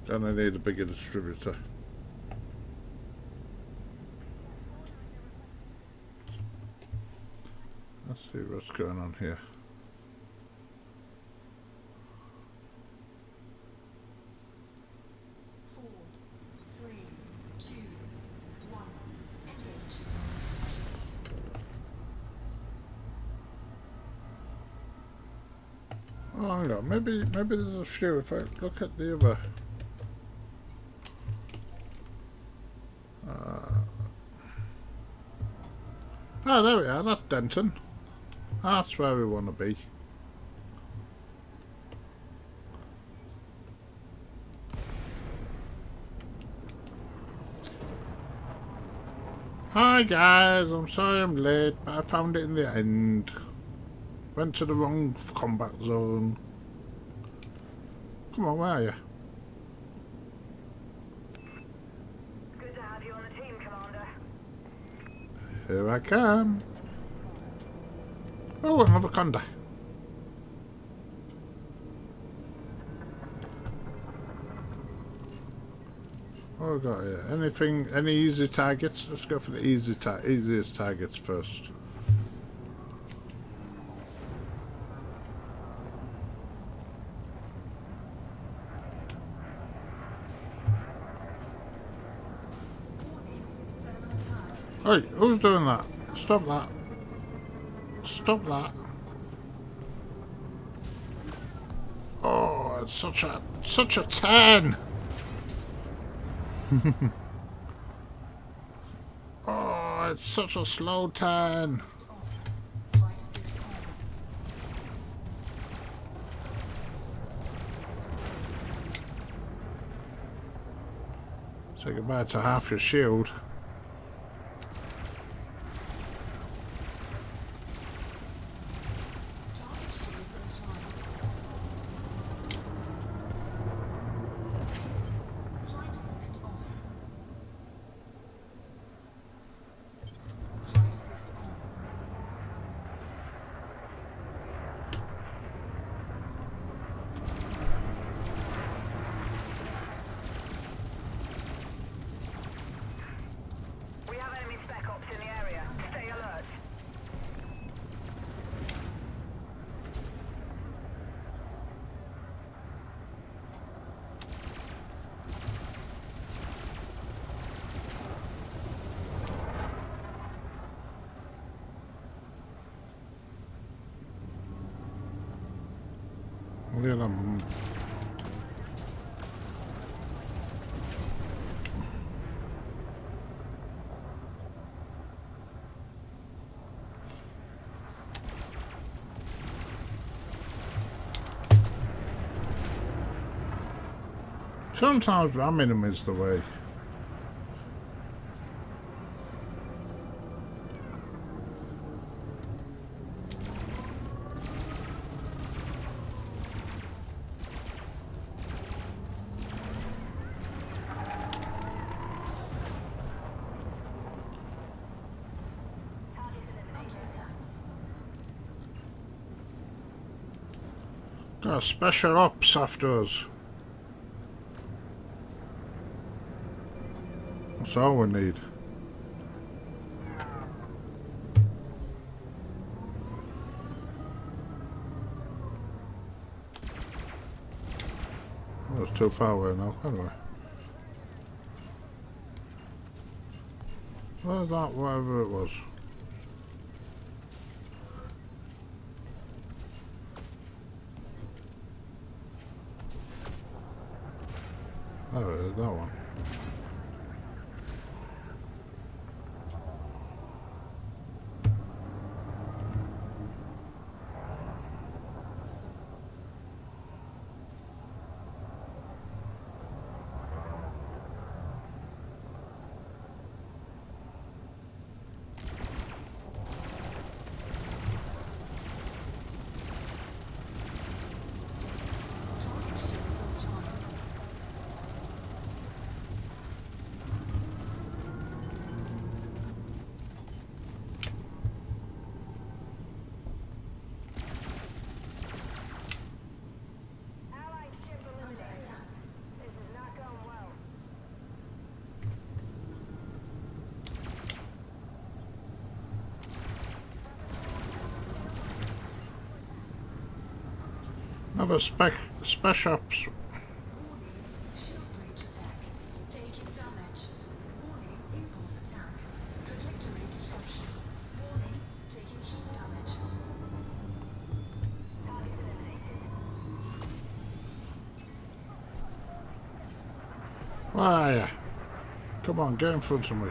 Gonna need a bigger distributor. Let's see what's going on here. Oh, hang on. Maybe there's a few. If I look at the other. Oh, there we are. That's Denton. That's where we want to be. Hi guys, I'm sorry I'm late, but I found it in the end. Went to the wrong combat zone. Come on, where are you? Good to have you on the team, Commander. Here I come. Oh, another conda. What have we got here? Anything? Any easy targets? Let's go for the easiest targets first. Hey, who's doing that? Stop that. Stop that. Oh, it's such a 10. Oh, it's such a slow 10. Say goodbye to half your shield. plenty of them. Sometimes ramming them is the way. Got special ops after us. That's all we need. Oh, it's too far away now, anyway. Where's that, whatever it was? Oh, it is, that one. Target shields offline. Allied ship Under eliminated. attack. This is not going well. Another special ops. Warning. Shield breach attack. Taking damage. Warning. Impulse attack. Trajectory disruption. Warning. Taking heat damage. Where are you? Come on, get in front of me.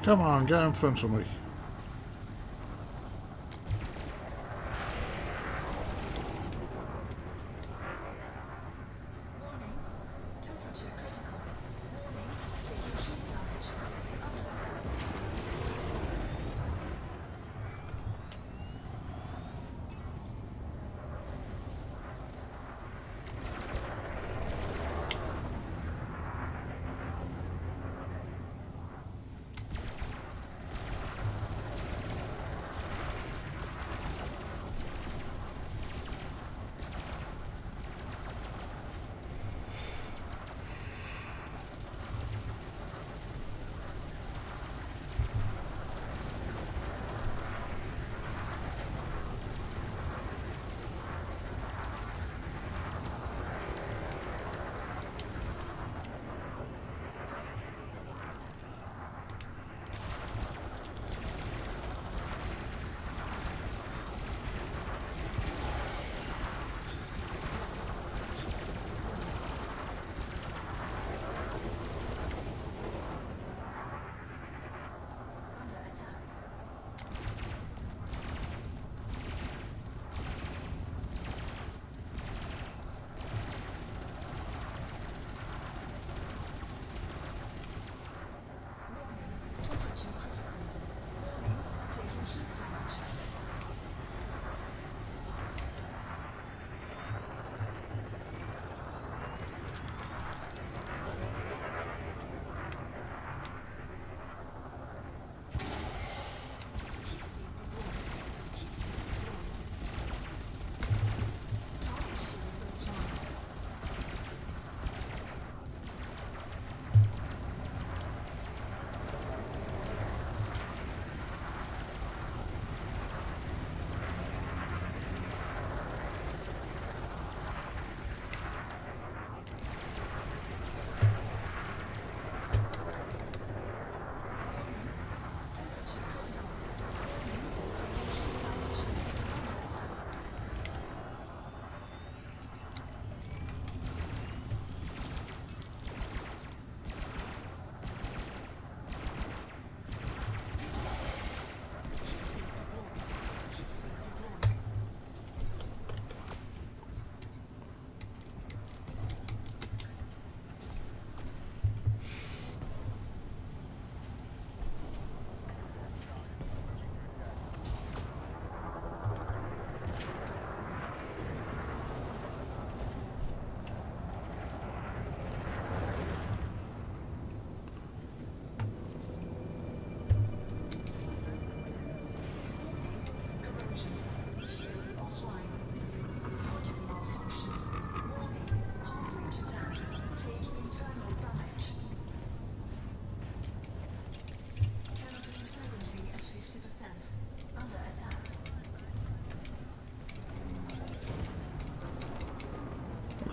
Come on, get in front of me. Warning. Temperature critical. Warning. Taking heat damage. Under attack.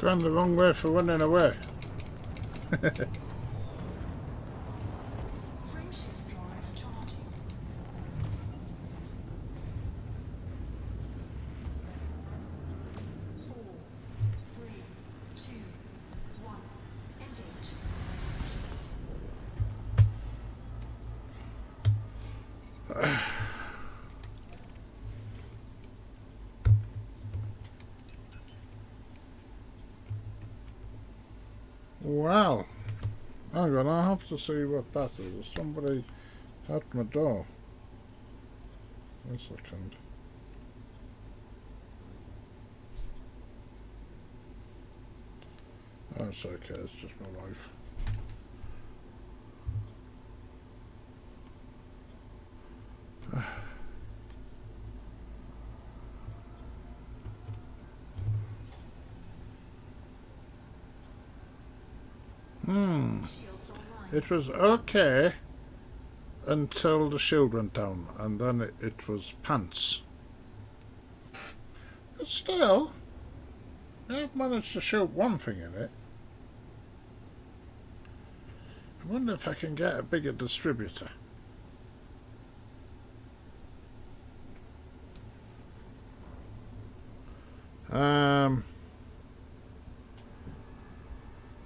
Gone the wrong way for running away. Frameshift drive charging. 4, 3, 2, 1. Engage. Well, hang on, I have to see what that is. There's somebody at my door. One second. Oh, it's okay, it's just my wife. Shields online. It was okay until the shield went down, and then it was pants. But still, I've managed to shoot one thing in it. I wonder if I can get a bigger distributor.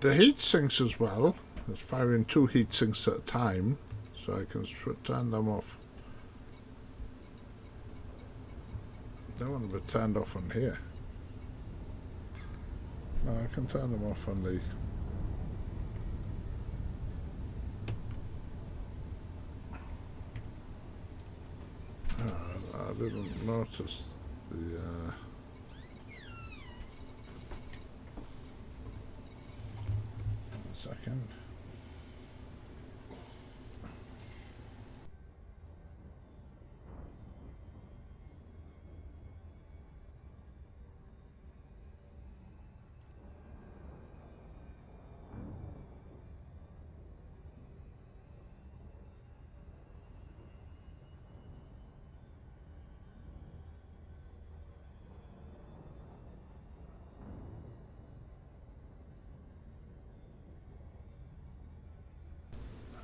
The heat sinks as well. It's firing 2 heat sinks at a time, so I can turn them off. They want to be turned off on here. No, I can turn them off on the... I didn't notice the... Second.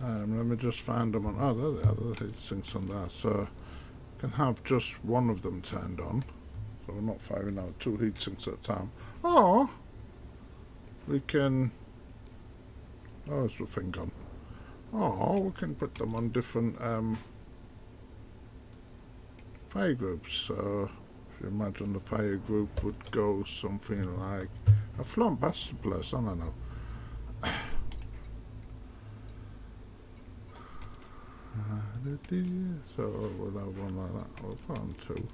Let me just find them on. Oh, there they are. The heat sinks on there. So I can have just one of them turned on. So we're not firing out 2 heat sinks at a time. Or we can. Oh, is the thing gone? Or we can put them on different fire groups. So if you imagine the fire group would go something like. I've flown past the place, I don't know. So we'll have one like that. We'll put on 2.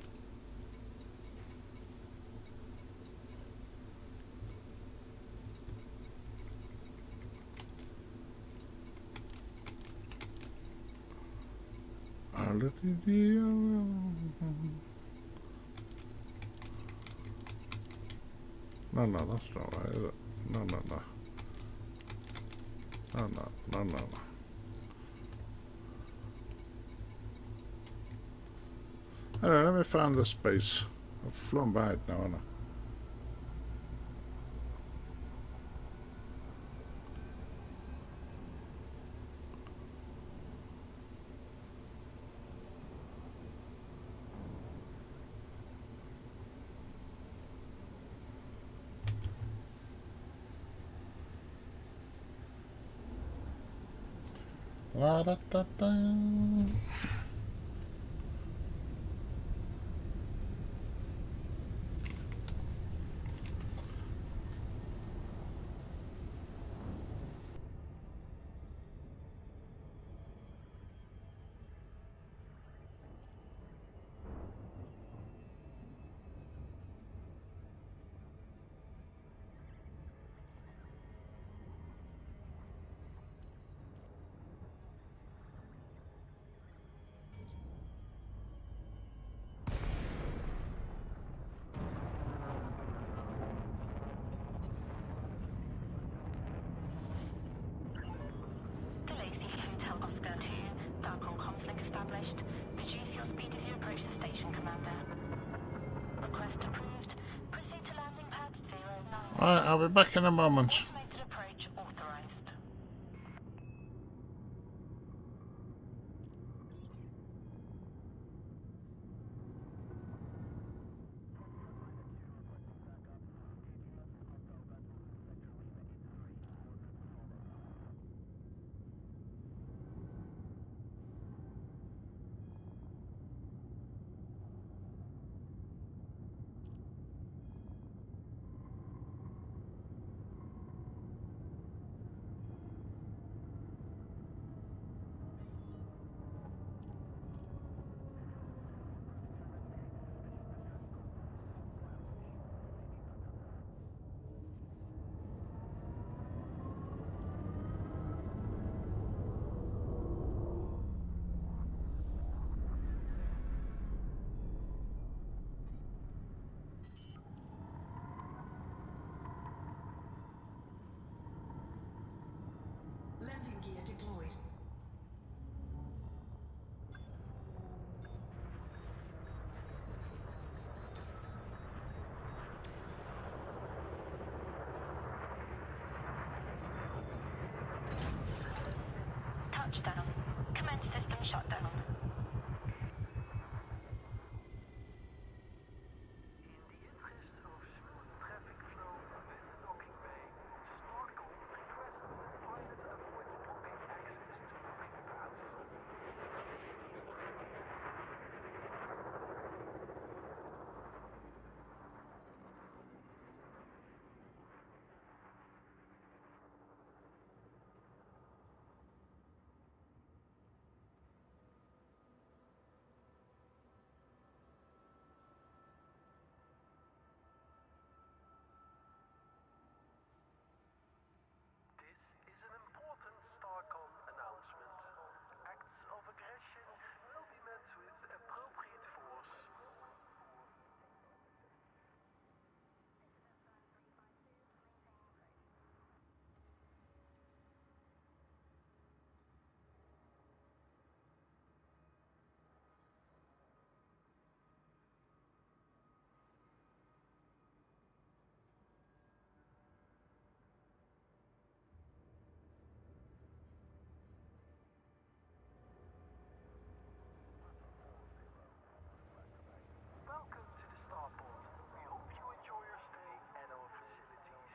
No, that's not right, is it? No. No. Anyway, let me find the space. I've flown by it now, haven't I? La da da da. Alright, I'll be back in a moment. Automated approach authorized. Landing gear deployed. Touchdown. Commence system shutdown. In the interest of smooth traffic flow with the docking bay, Squadron requests that pilots avoid blocking access to docking paths. This is an important STARCOM announcement. Acts of aggression will be met with appropriate force. Welcome to the starport. We hope you enjoy your stay at our facilities.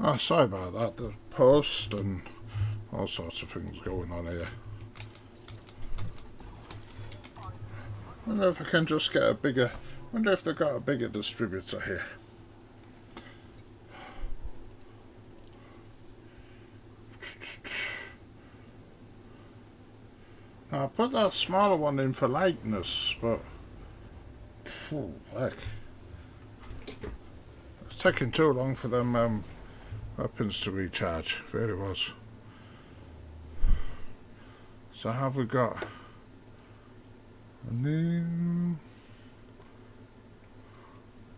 Oh, sorry about that. The post and all sorts of things going on here. Wonder if I can just get a bigger. Wonder if they've got a bigger distributor here. Now, I put that smaller one in for lightness, but heck, it's taking too long for them weapons to recharge. It really was. So have we got a new?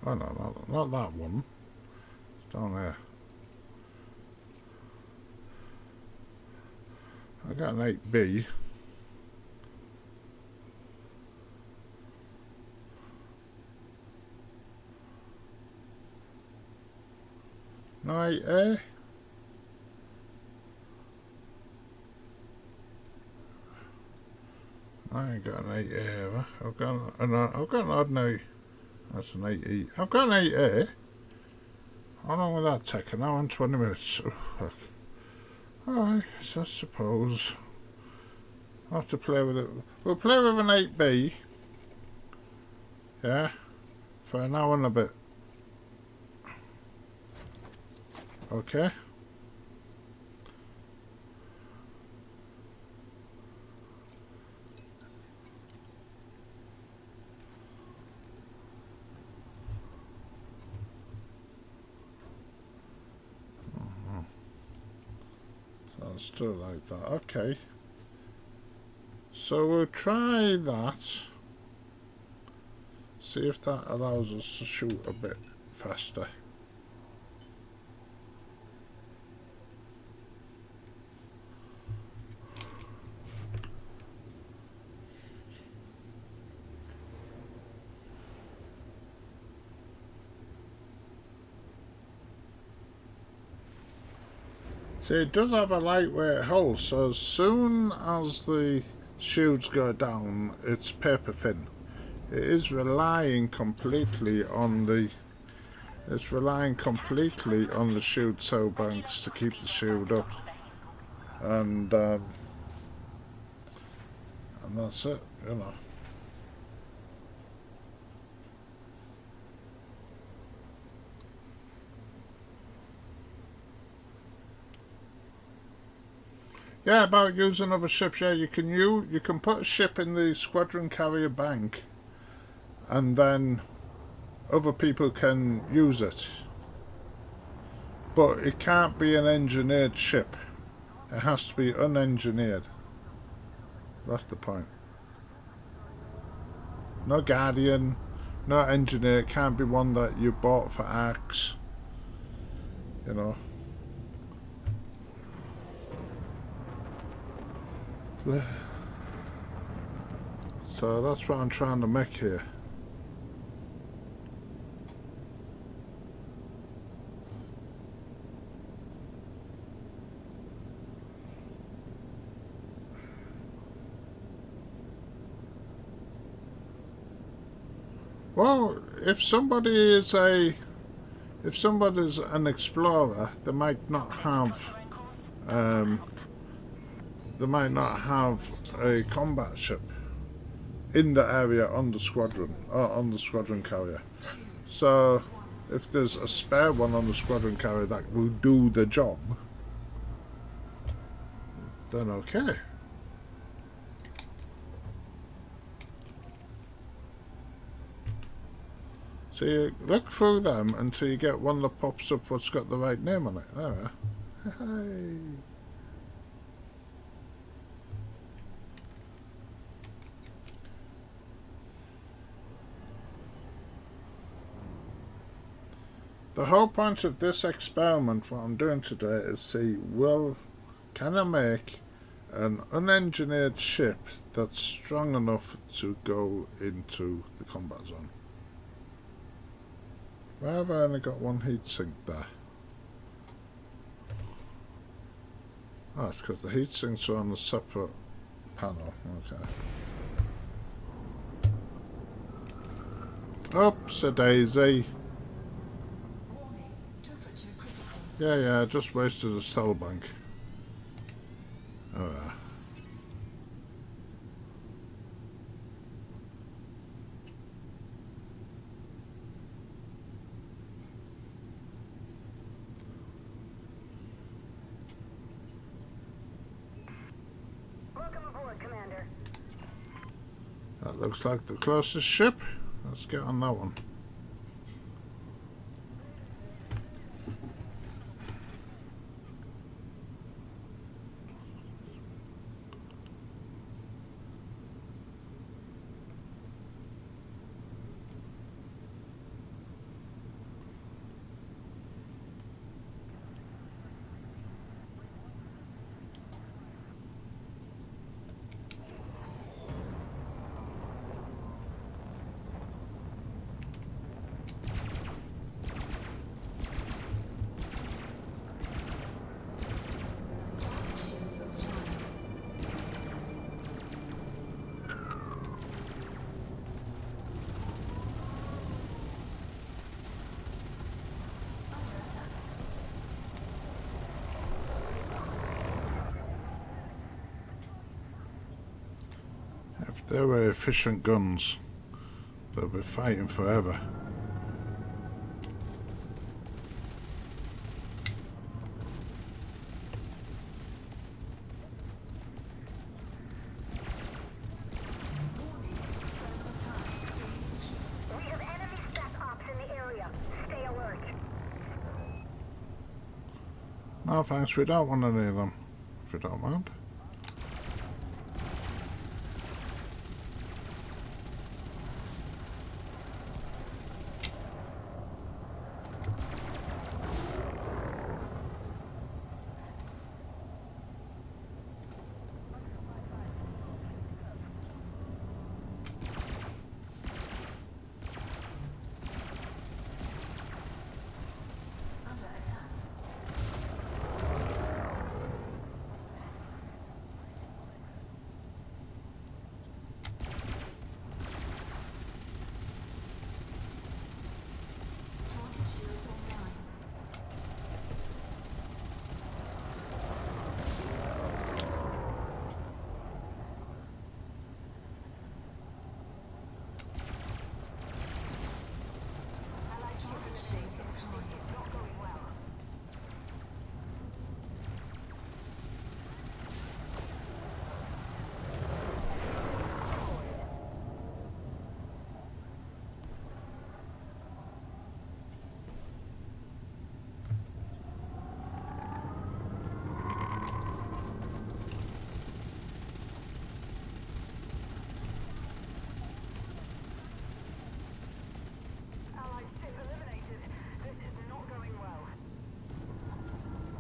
Oh no, not that one. It's down there. I got an 8B. No 8A. I ain't got an 8A ever. I've got an ordinary. That's an 8E. I've got an 8A. How long will that take? An hour and 20 minutes. Oh, fuck. Alright, so I suppose I'll have to play with it. We'll play with an 8B. Yeah. For an hour and a bit. Okay. So Let's do it like that. Okay. So we'll try that. See if that allows us to shoot a bit faster. See, it does have a lightweight hull, so as soon as the shields go down, it's paper thin. It is relying completely on the shield cell banks to keep the shield up, and that's it, you know. Yeah, about using other ships. Yeah, you can put a ship in the squadron carrier bank, and then other people can use it. But it can't be an engineered ship. It has to be unengineered. That's the point. No Guardian, no engineer. It can't be one that you bought for Axe. You know. So that's what I'm trying to make here. Well, if somebody's an explorer, they might not have a combat ship in the area on the squadron or on the squadron carrier. So if there's a spare one on the squadron carrier that will do the job, then okay. So you look through them until you get one that pops up what's got the right name on it. There we are. Hey. The whole point of this experiment, what I'm doing today, is see, can I make an unengineered ship that's strong enough to go into the combat zone? Why have I only got one heatsink there? Oh, it's because the heatsinks are on a separate panel. Okay. Oops, a daisy. Yeah, I just wasted a cell bank. Oh yeah. Welcome aboard, Commander. That looks like the closest ship. Let's get on that one. If they were efficient guns, they'll be fighting forever. We have enemy stack ops in the area. Stay alert. No thanks, we don't want any of them. if you don't mind. Under attack. Target shields online. Target shields offline. Allied ship eliminated. This is not going well. Under attack.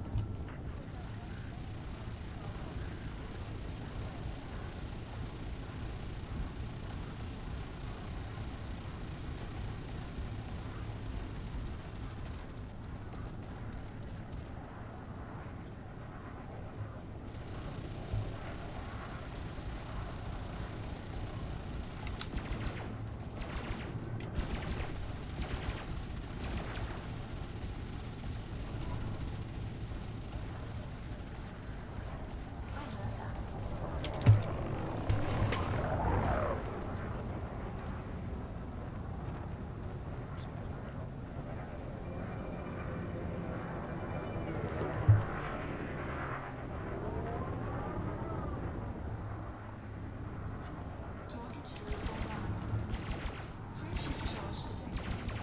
Target shields online. Free shift charge detected.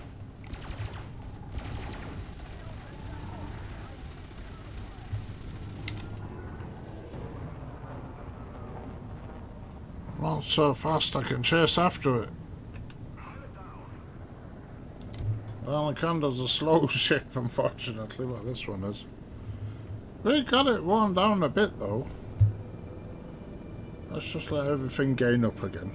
Not so fast I can chase after it. Well, Anaconda's a slow ship, unfortunately, but this one is. We got it worn down a bit, though. Let's just let everything gain up again.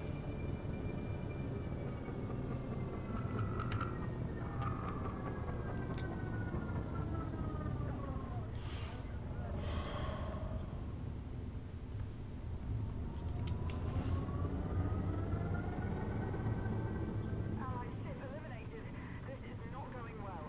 Allied ship eliminated. This is not going well.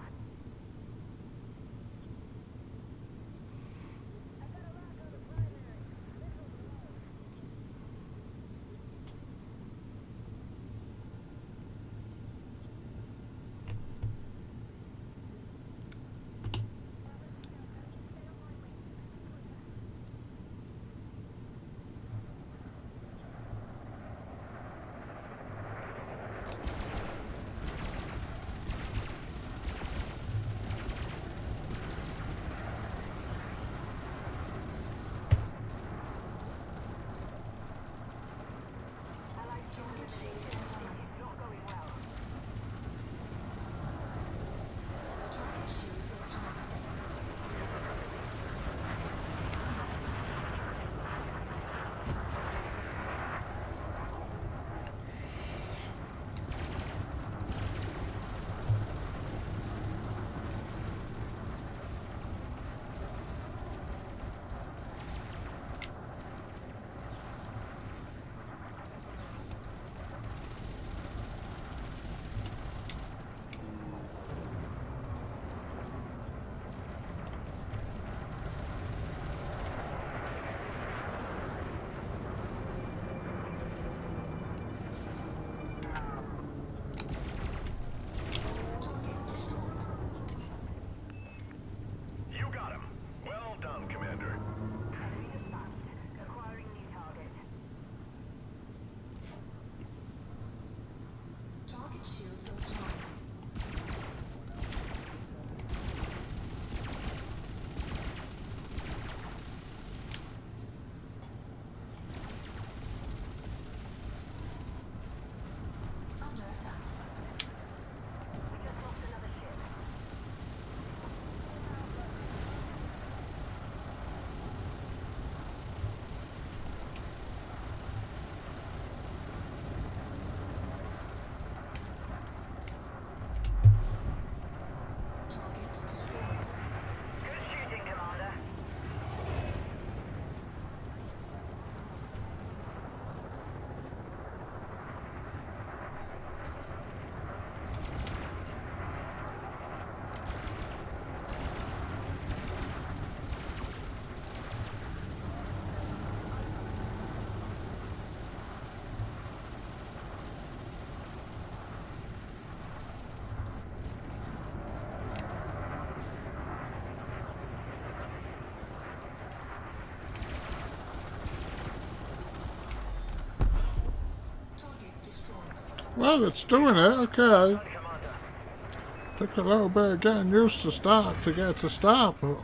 Well, it's doing it, okay. Took a little bit of getting used to get it to start, but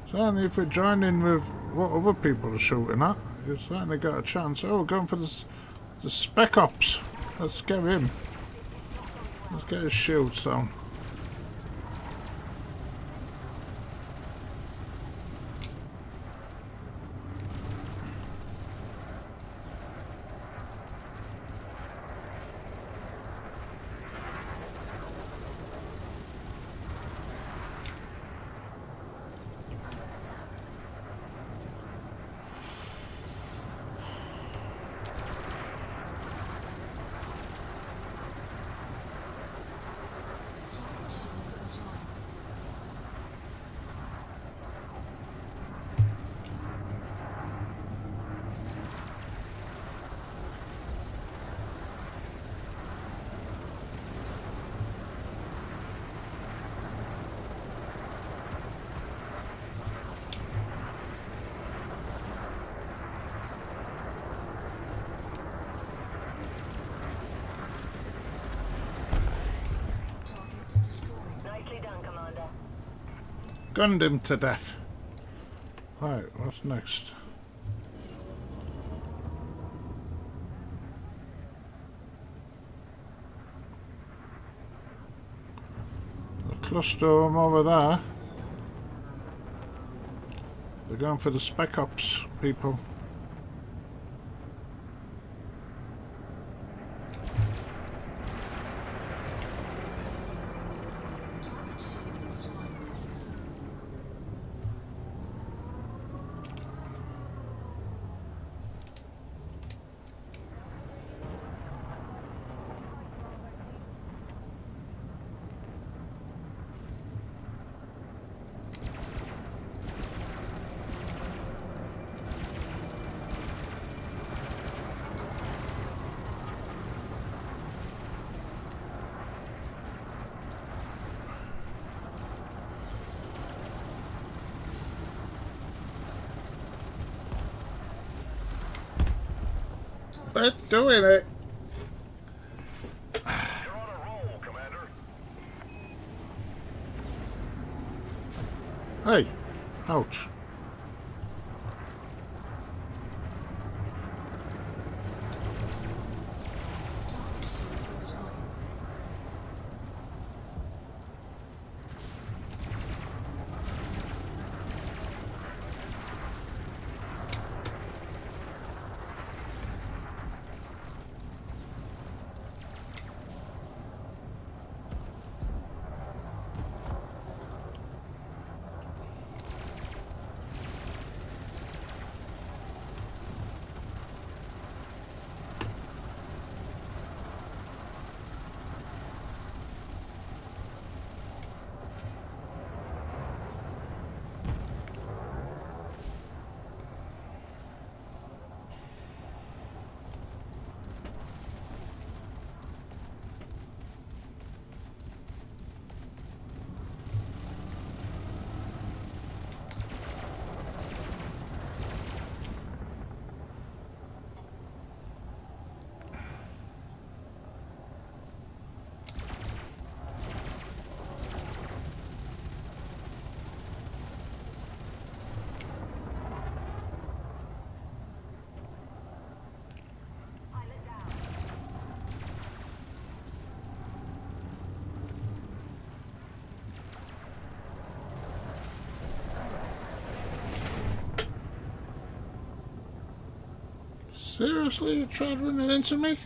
certainly if we join in with what other people are shooting at, you certainly got a chance. Oh, we're going for the Spec Ops. Let's get him. Let's get his shields down. Nicely done, Commander. Gunned him to death. Right, what's next? A cluster of them over there. They're going for the Spec Ops people. They're doing it. You're on a roll, Commander. Hey, ouch. Seriously, you tried running into me?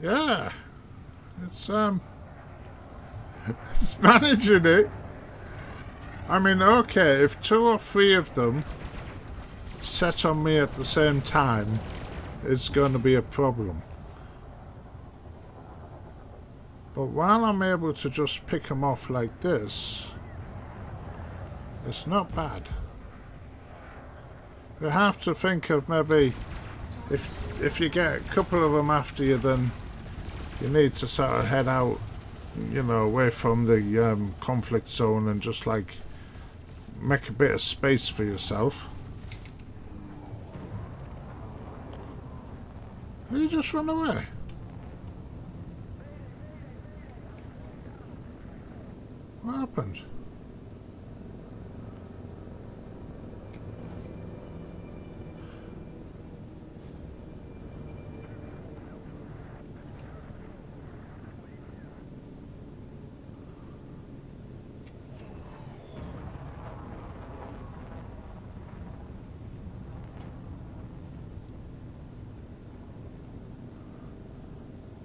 Yeah. It's it's managing it. I mean, okay, if 2 or 3 of them set on me at the same time, it's going to be a problem. But while I'm able to just pick them off like this, it's not bad. You have to think of maybe if you get a couple of them after you, then you need to sort of head out, you know, away from the conflict zone and just like make a bit of space for yourself. He just run away. What happened?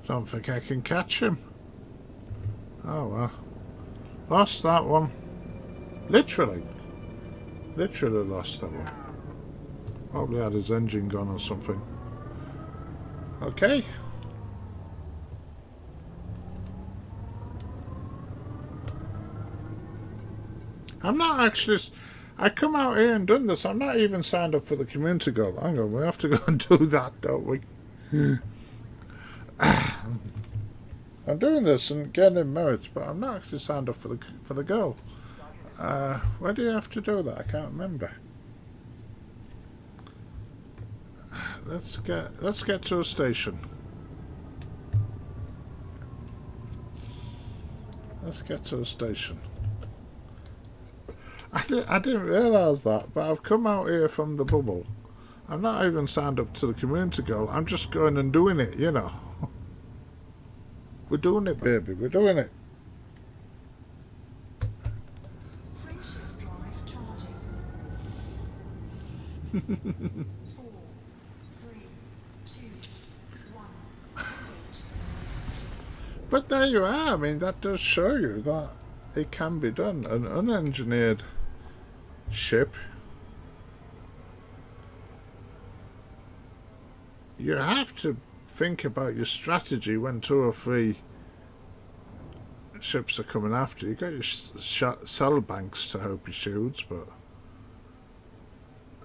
Don't think I can catch him. Oh well. Lost that one. Literally. Literally lost that one. Probably had his engine gone or something. Okay. I'm not actually... I come out here and done this. I'm not even signed up for the community goal. Hang on, we have to go and do that, don't we? I'm doing this and getting merits, but I'm not actually signed up for the goal. Where do you have to do that? I can't remember. Let's get to a station. Let's get to a station. I didn't realise that, but I've come out here from the bubble. I'm not even signed up to the community goal. I'm just going and doing it, you know. We're doing it, baby. We're doing it. Frameshift drive charging. 4, 3, 2, 1. Engage. But there you are. I mean, that does show you that it can be done. An unengineered ship. You have to think about your strategy when 2 or 3 ships are coming after you. You got your cell banks to hope he shoots, but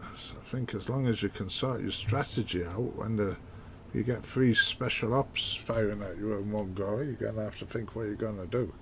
I think as long as you can sort your strategy out when you get 3 special ops firing at you in one go, you're going to have to think what you're going to do.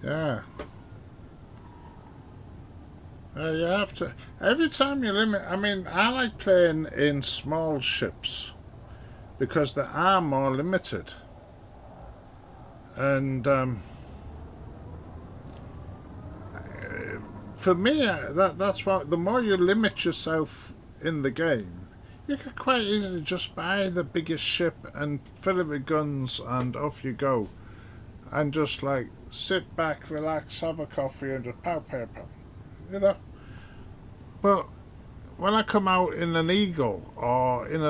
Yeah. You have to... Every time you limit... I mean, I like playing in small ships because they are more limited. And for me, that's what... The more you limit yourself in the game, you could quite easily just buy the biggest ship and fill it with guns and off you go. And just like sit back, relax, have a coffee and just pow, pow, pow. You know? But when I come out in an Eagle or in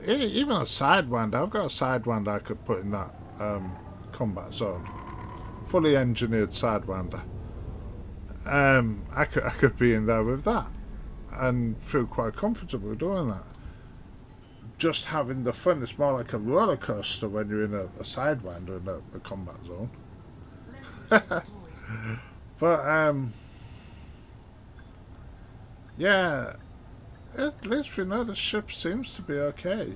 even a Sidewinder, I've got a Sidewinder I could put in that combat zone. Fully engineered Sidewinder. I could be in there with that and feel quite comfortable doing that. Just having the fun. It's more like a roller coaster when you're in a Sidewinder in a combat zone. But yeah, at least we know the ship seems to be okay.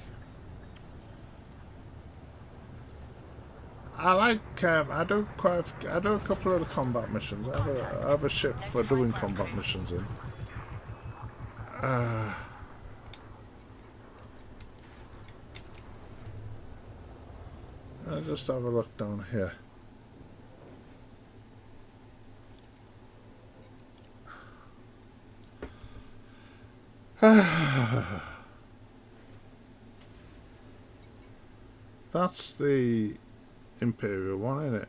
I like I do a couple of the combat missions. I have a ship for doing combat missions in. I'll just have a look down here. That's the Imperial one, isn't it?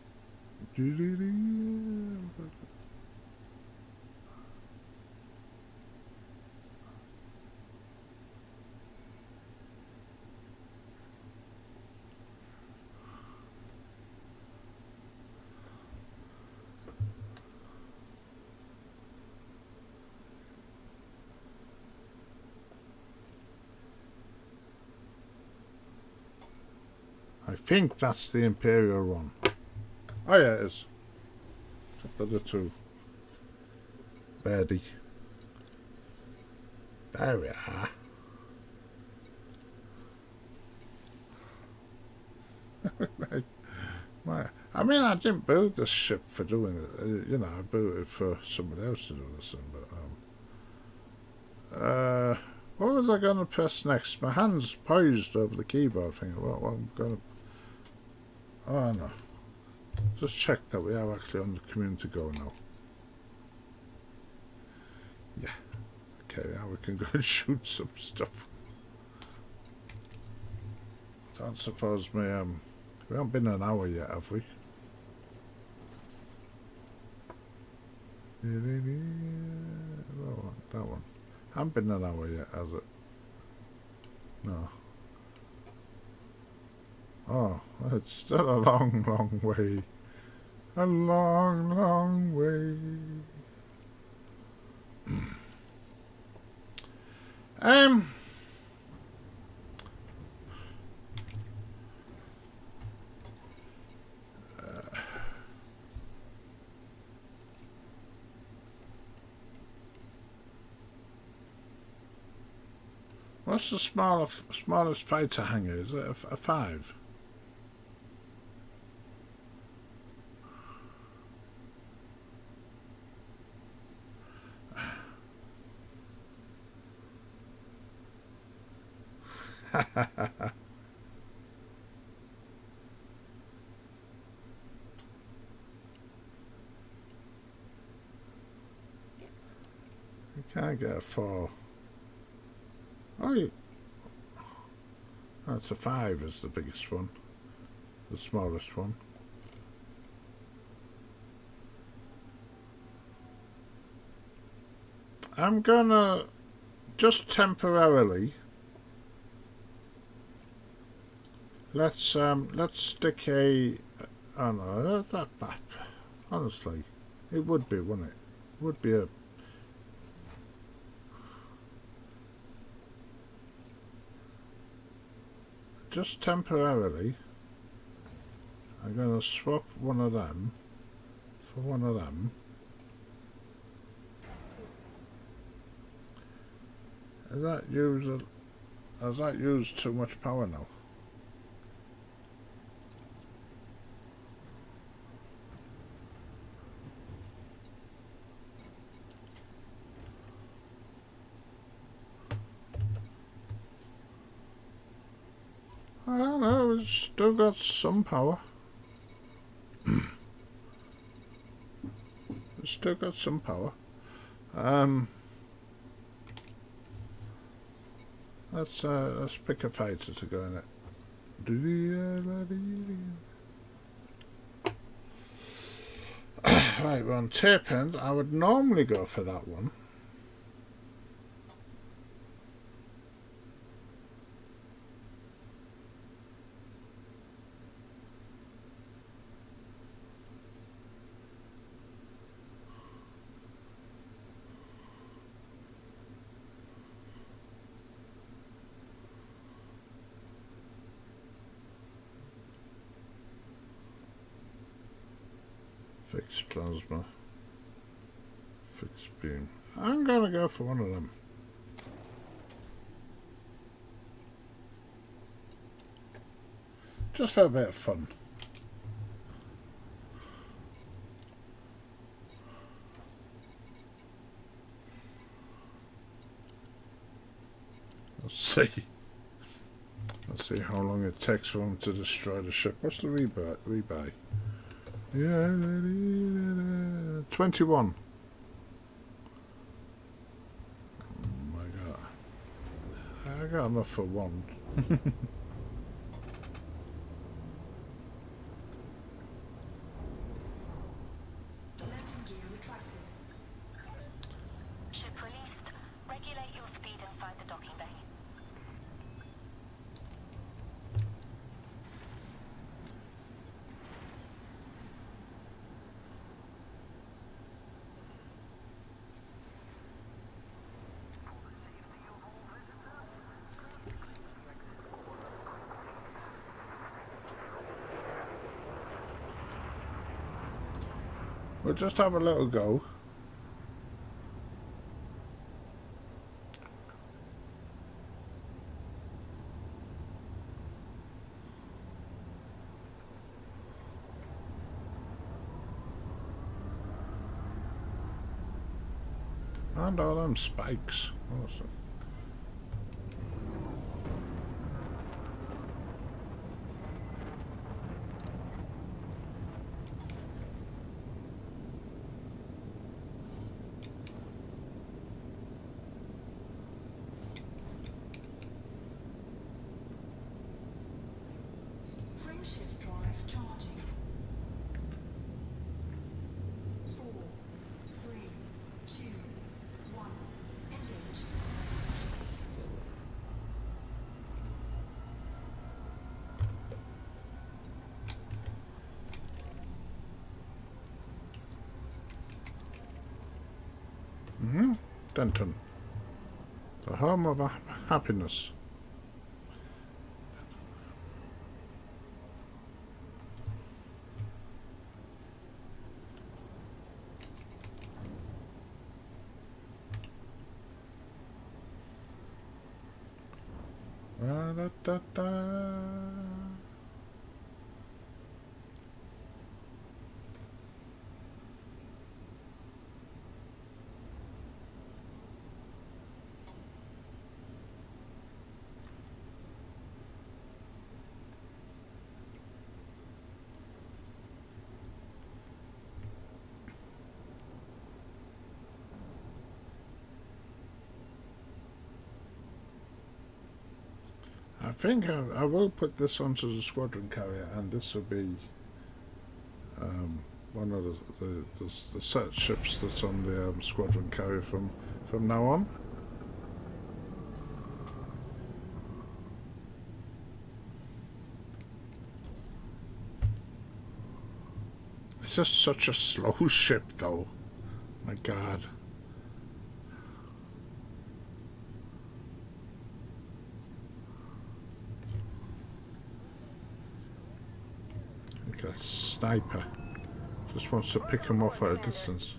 I think that's the Imperial one. Oh yeah, it is. The other two. Birdie. There we are. I mean, I didn't build this ship for doing it. You know, I built it for somebody else to do this thing. But what was I going to press next? My hand's poised over the keyboard thing. What I'm going to... Oh no. Just check that we are actually on the community go now. Yeah. Okay, now we can go and shoot some stuff. I don't suppose we haven't been an hour yet, have we? Oh, that one. Haven't been an hour yet, has it? No. Oh, it's still a long, long way. A long, long way. What's the smallest fighter hangar? Is it a 5? You can't get a 4. Oh, that's a 5 is the biggest one. The smallest one. I'm gonna just temporarily let's stick a oh no, that bad. Honestly, it would be, wouldn't it? It would be a just temporarily. I'm going to swap one of them for one of them. Has that used too much power now? I don't know, it's still got some power. It's still got some power. Let's pick a fighter to go in it. Right, we're on tape end. I would normally go for that one. Fixed plasma. Fixed beam. I'm gonna go for one of them. Just for a bit of fun. Let's see. Let's see how long it takes for them to destroy the ship. What's the rebuy? Yeah, 21. Oh my god. I got enough for one. Landing gear retracted. Ship released. Regulate your speed inside the docking bay. For the safety of all visitors, please use the exit corner We'll just have a little go. And all them spikes. Awesome. Frame shift drive charging. 4, 3, 2, 1. Engage. Denton. The home of happiness. Da, da, da. I think I will put this onto the squadron carrier, and this will be one of the set ships that's on the squadron carrier from now on. It's just such a slow ship, though. My God. Like a sniper. Just wants to pick him off at a distance.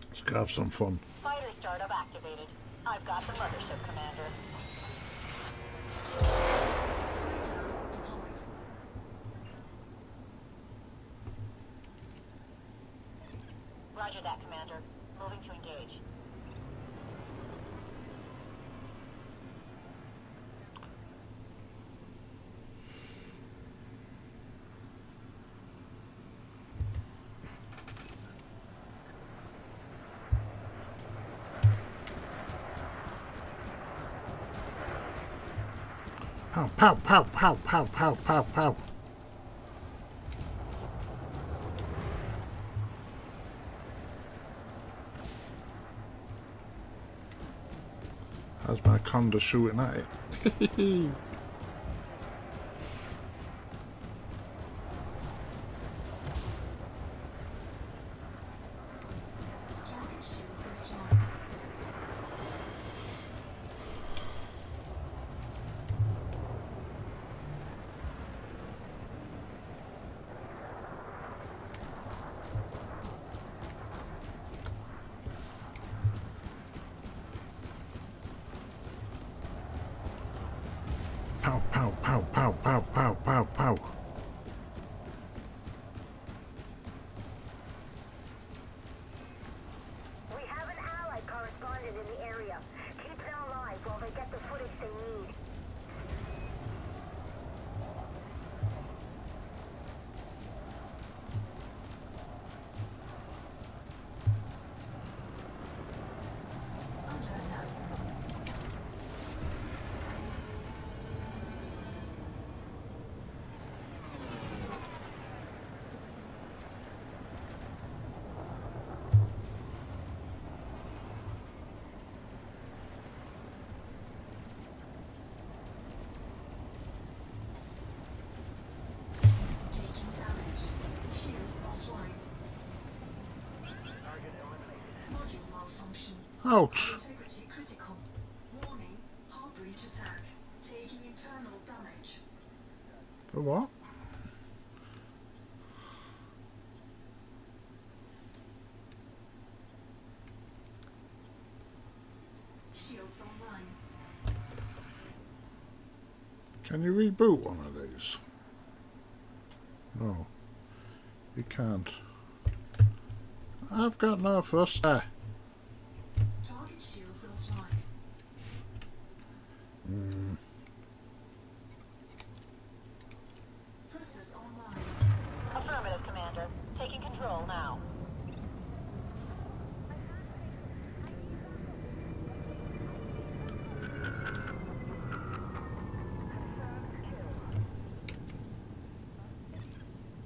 Let's go have some fun. Fighter startup activated. I've got the mothership, Commander. Fighter deployed. Roger that, Commander. Moving to engage. Pow, pow, pow, pow, pow, pow, pow, pow. How's my Conda shooting at it? Target shields offline. Pow, pow, pow, pow, pow, pow, pow, pow. We have an allied correspondent in the area. Keep them alive while they get the footage they need. Under attack. Taking damage. Shields offline. Target eliminated. Module malfunction. Ouch. Integrity critical. For what? Shields online. Can you reboot one of these? No. You can't. I've got no thruster. Target shields offline. Thrusters online. Affirmative, Commander. Taking control now.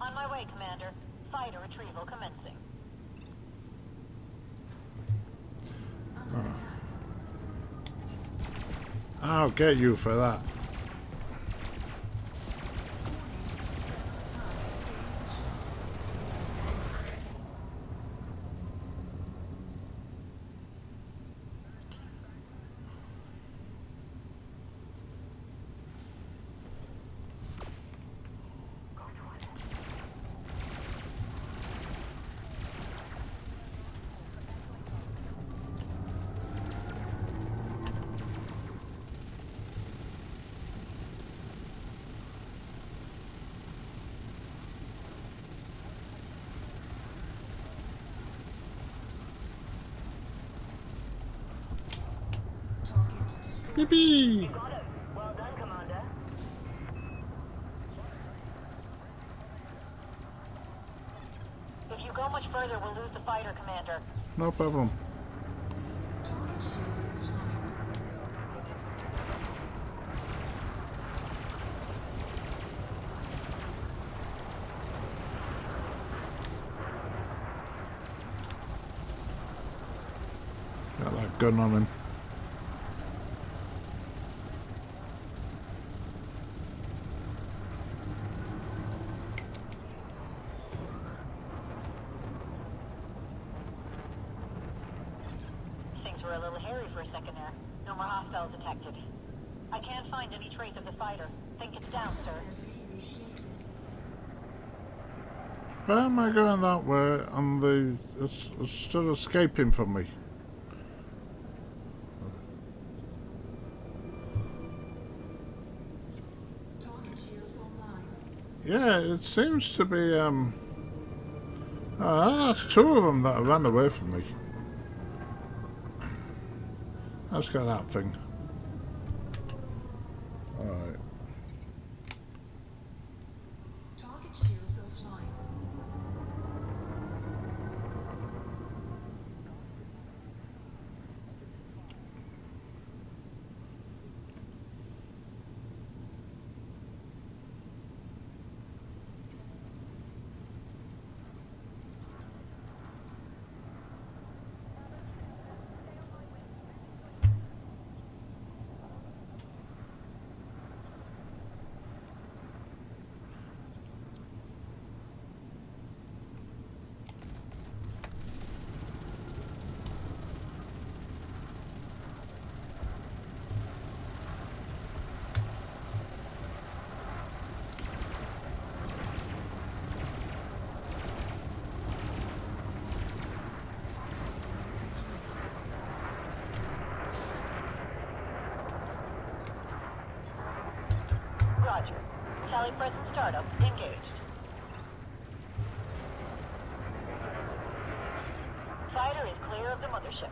On my way, Commander. Fighter retrieval commencing. Under attack. I'll get you for that. Target destroyed. Yippee! Got it. Well done, Commander. If you go much further, we'll lose the fighter, Commander. No problem. Target shields offline. Got that gun on him. Things were a little hairy for a second there. No more hostiles detected. I can't find any trace of the fighter. Think it's down, sir. Assembly initiated. Where am I going that way? And it's still escaping from me. Target shields online. Yeah, it seems to be, that's two of them that ran away from me. Let's get that thing. Alright. Target shields offline. Roger. Tally present startup. Engaged. Fighter is clear of the mothership.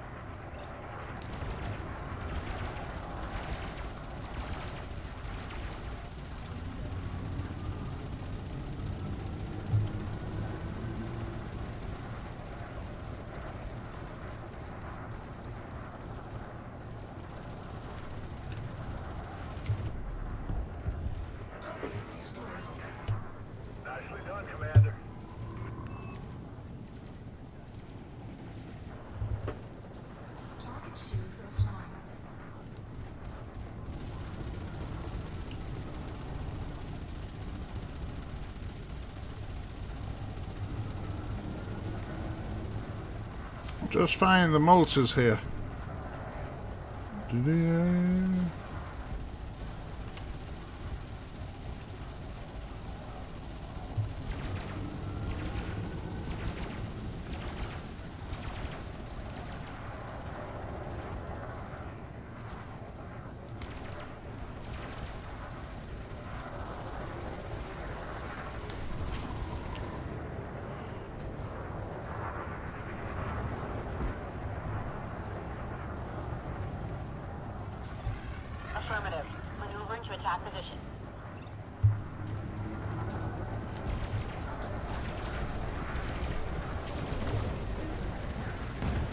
Target destroyed. Nicely done, Commander. Target shields offline. Just find the Malters here. attack position.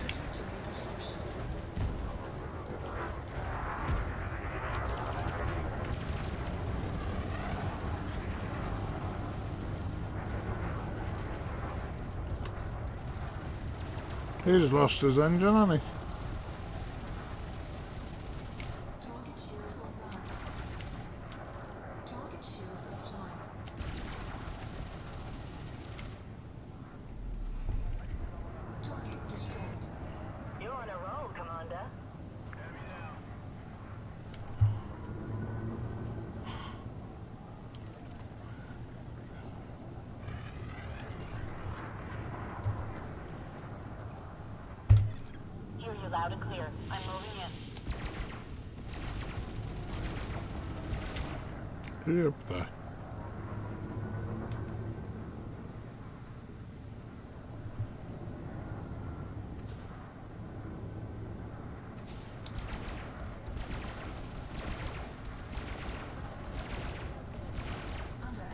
Trajectory disruption. He's lost his engine, hasn't he? Target shields online. Target shields offline. Target destroyed. You're on a roll, Commander. Hear you loud and clear. I'm moving in. He up there. Under attack. Target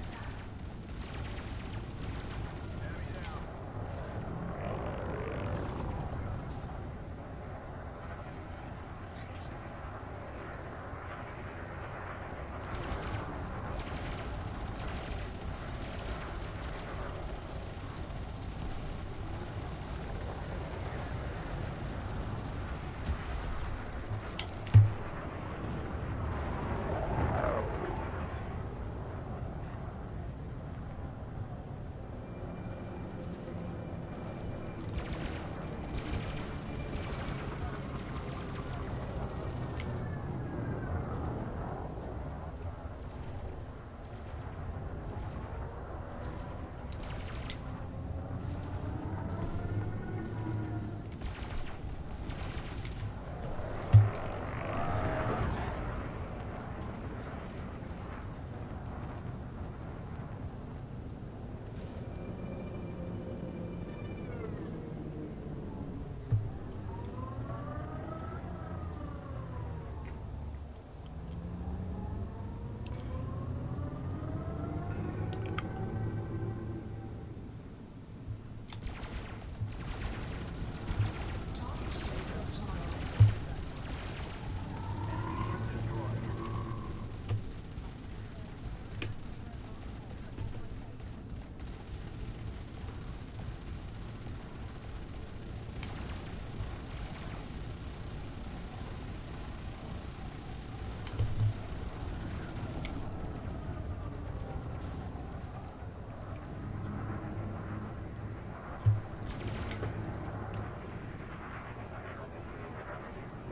shields offline.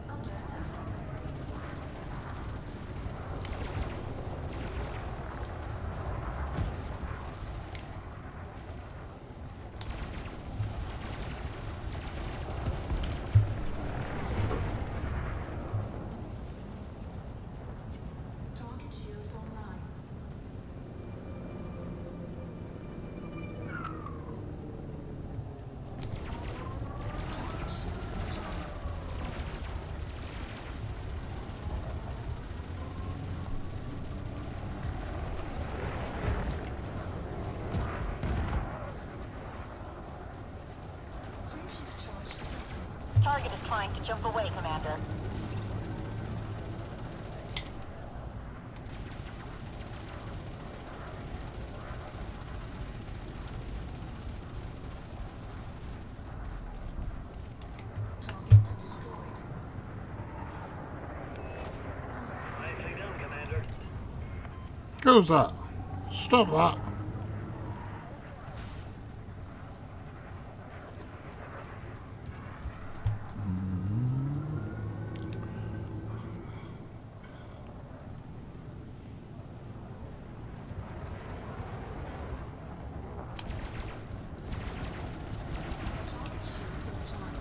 Under attack. Target shields online. Target shields offline. Frame shift charge detected. Target is trying to jump away, Commander. Target destroyed. Under attack. Nicely done, Commander. Who's that? Stop that. Target shields offline.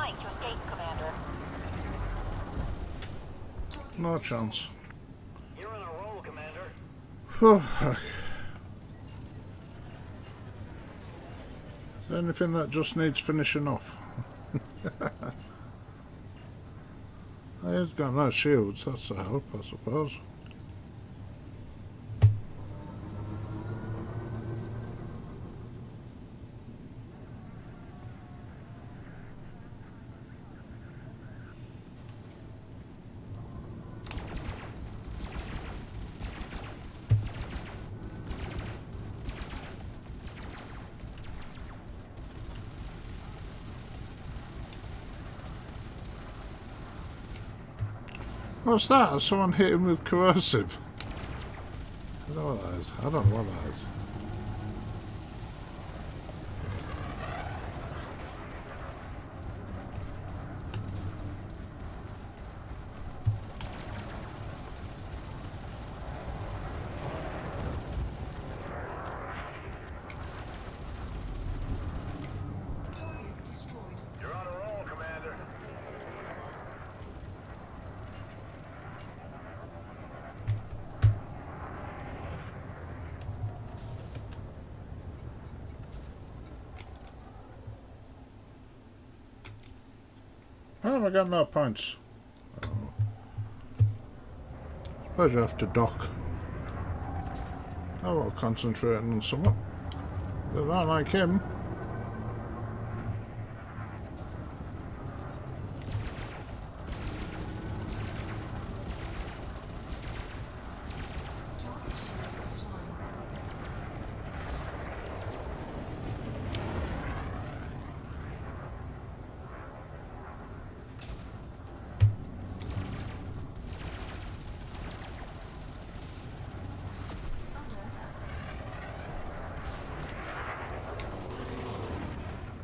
trying to escape, Commander. No chance. You're on a roll, Commander. Whew. Is there anything that just needs finishing off? He's got no shields, that's a help, I suppose. What's that? Has someone hit him with corrosive? I don't know what that is. I don't know what that is. Target destroyed. You're on a roll, Commander. Oh, I got no points. Oh. Suppose you have to dock. I will concentrate on something. They're not like him. Target shields offline. Under attack.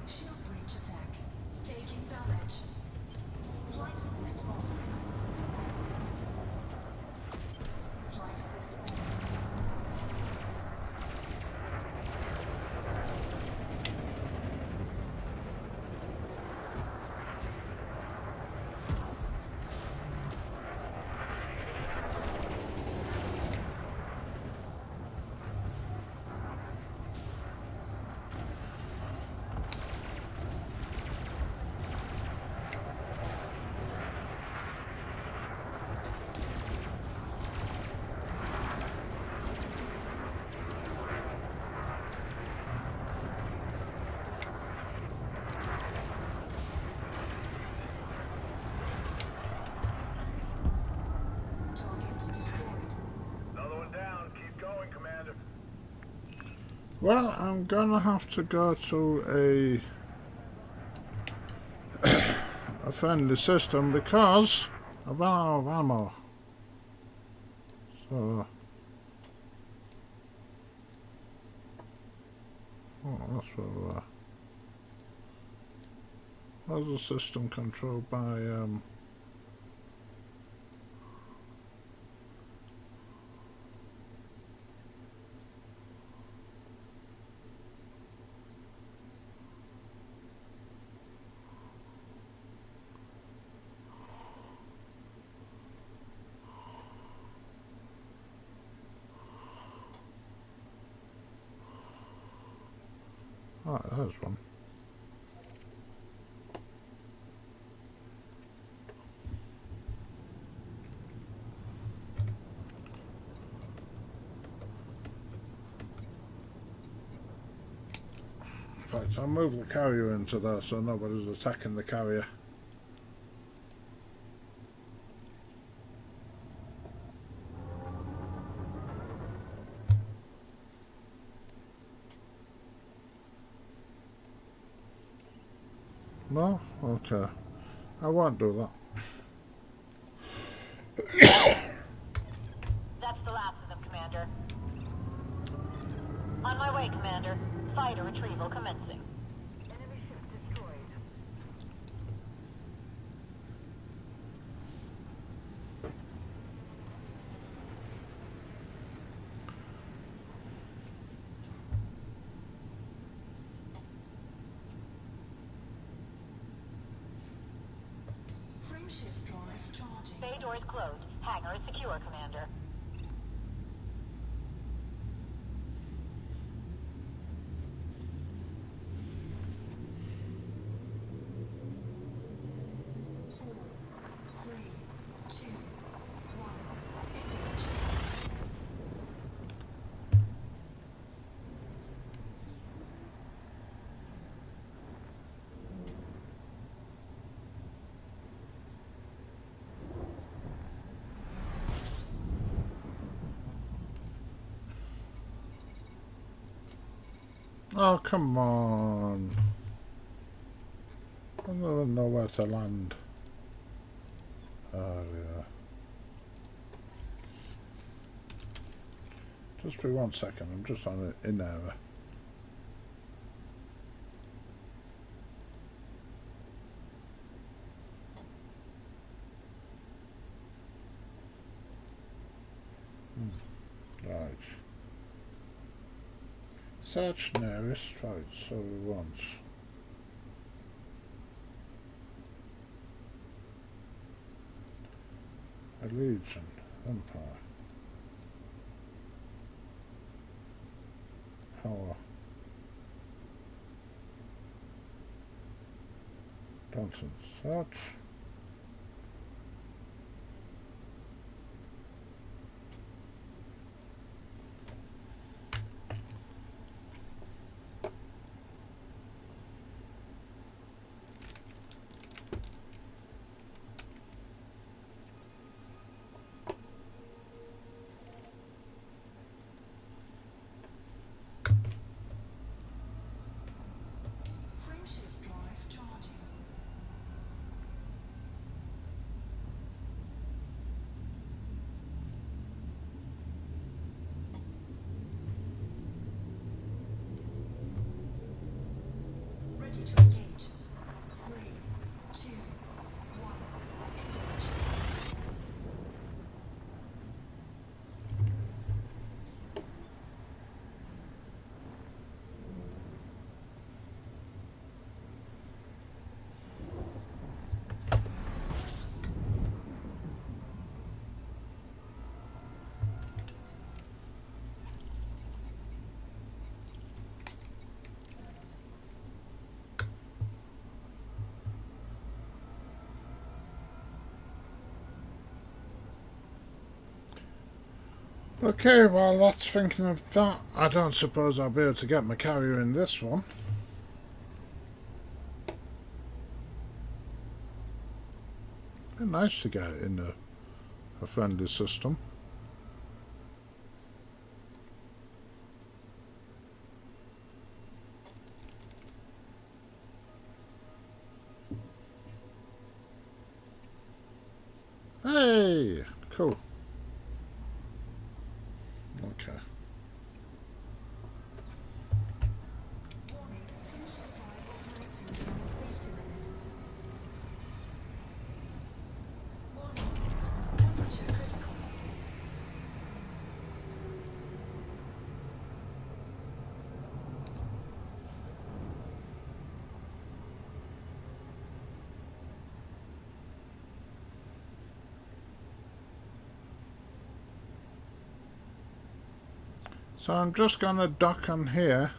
Shield breach attack. Taking damage. Flight assist off. Flight assist on. Target destroyed. Another one down. Keep going, Commander. Well, I'm gonna have to go to a friendly system because I've run out of ammo. So, oh, that's where where's the system controlled by oh, there's one. In fact, I'll move the carrier into there so nobody's attacking the carrier. No? Okay. I won't do that. That's the last of them, Commander. On my way, Commander. Fighter retrieval commencing. Enemy ship destroyed. door is closed. Hangar is secure, Commander. Four, three, two, one. Engage. Oh, come on. I don't know where to land. Oh, yeah. Just be 1 second, I'm just on it in error. Right. Search nearest, right, so we want a Legion, Empire, Power, Johnson, search. Frameshift drive charging. Ready to engage. Three, two, one. Engage. Okay, well that's thinking of that. I don't suppose I'll be able to get my carrier in this one. Be nice to get it in a friendly system. Hey, cool. Okay. Warning, frameshift drive operating beyond safety limits. Warning, temperature critical. So I'm just going to dock on here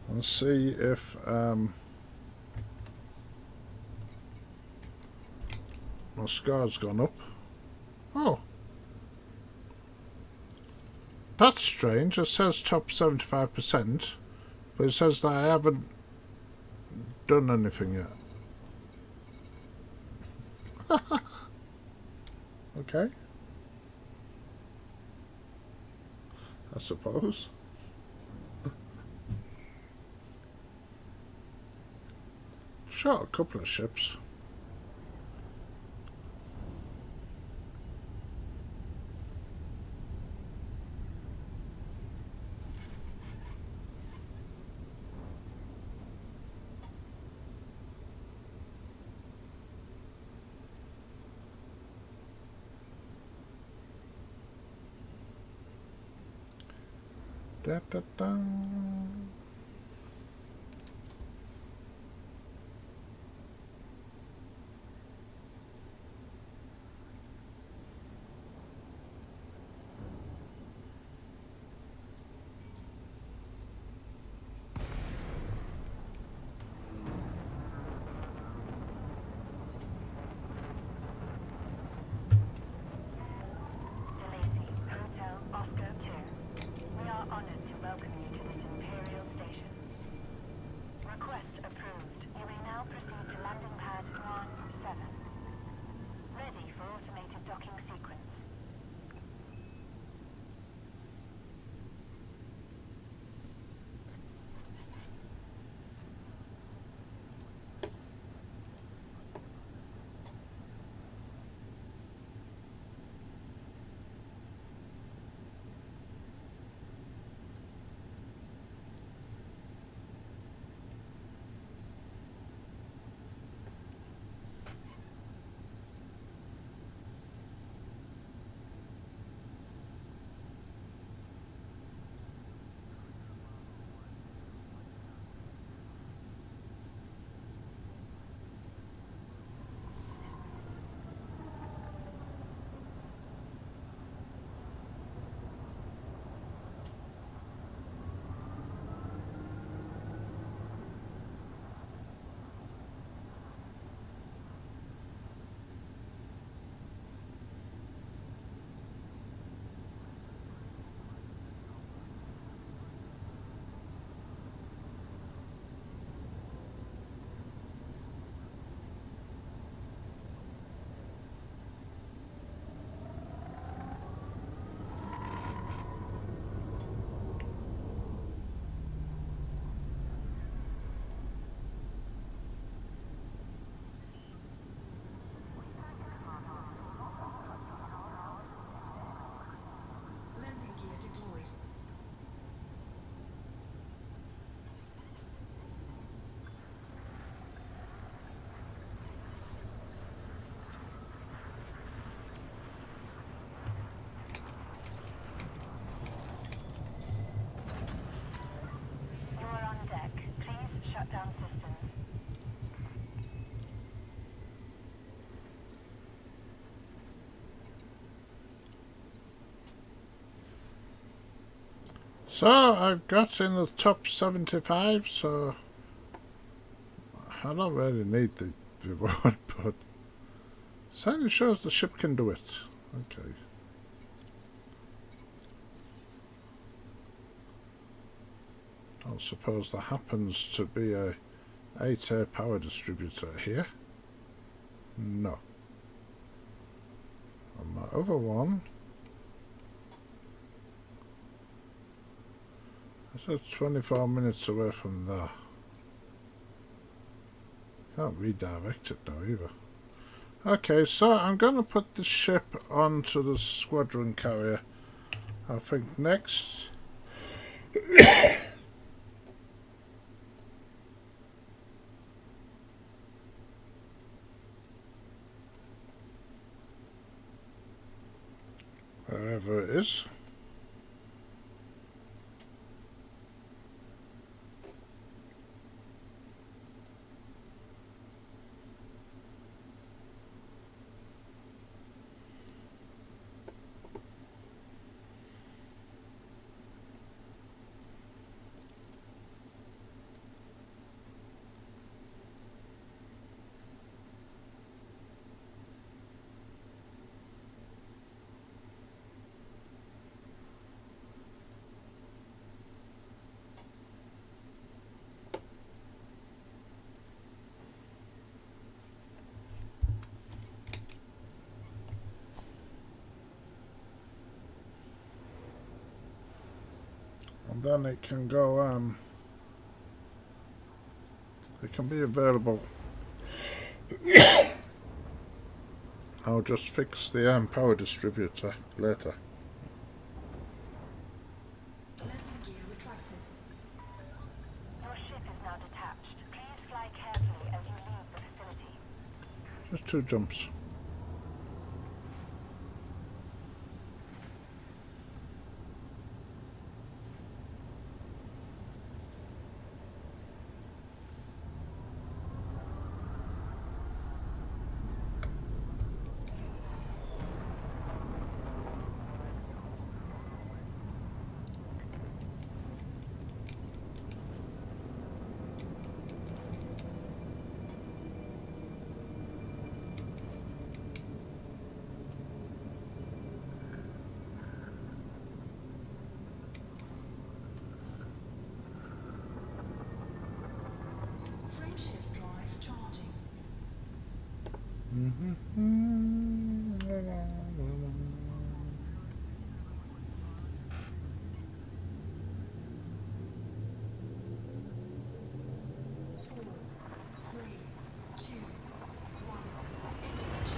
and see if my score's gone up. Oh, that's strange. It says top 75%, but it says that I haven't done anything yet. Okay. I suppose. Shot a couple of ships. Da, da, da. shut down systems. So I've got in the top 75, so I don't really need the reward, but certainly shows the ship can do it. Okay. Don't suppose there happens to be a 8A power distributor here. No. And my other one, it's 24 minutes away from there. Can't redirect it now either. Okay, so I'm going to put the ship onto the squadron carrier. I think next. Wherever it is. And then it can go, it can be available. I'll just fix the power distributor later. Landing gear retracted. Your ship is now detached. Please fly carefully as you leave the facility. Just 2 jumps. Frameshift drive charging. Four, three, two, one. Engage.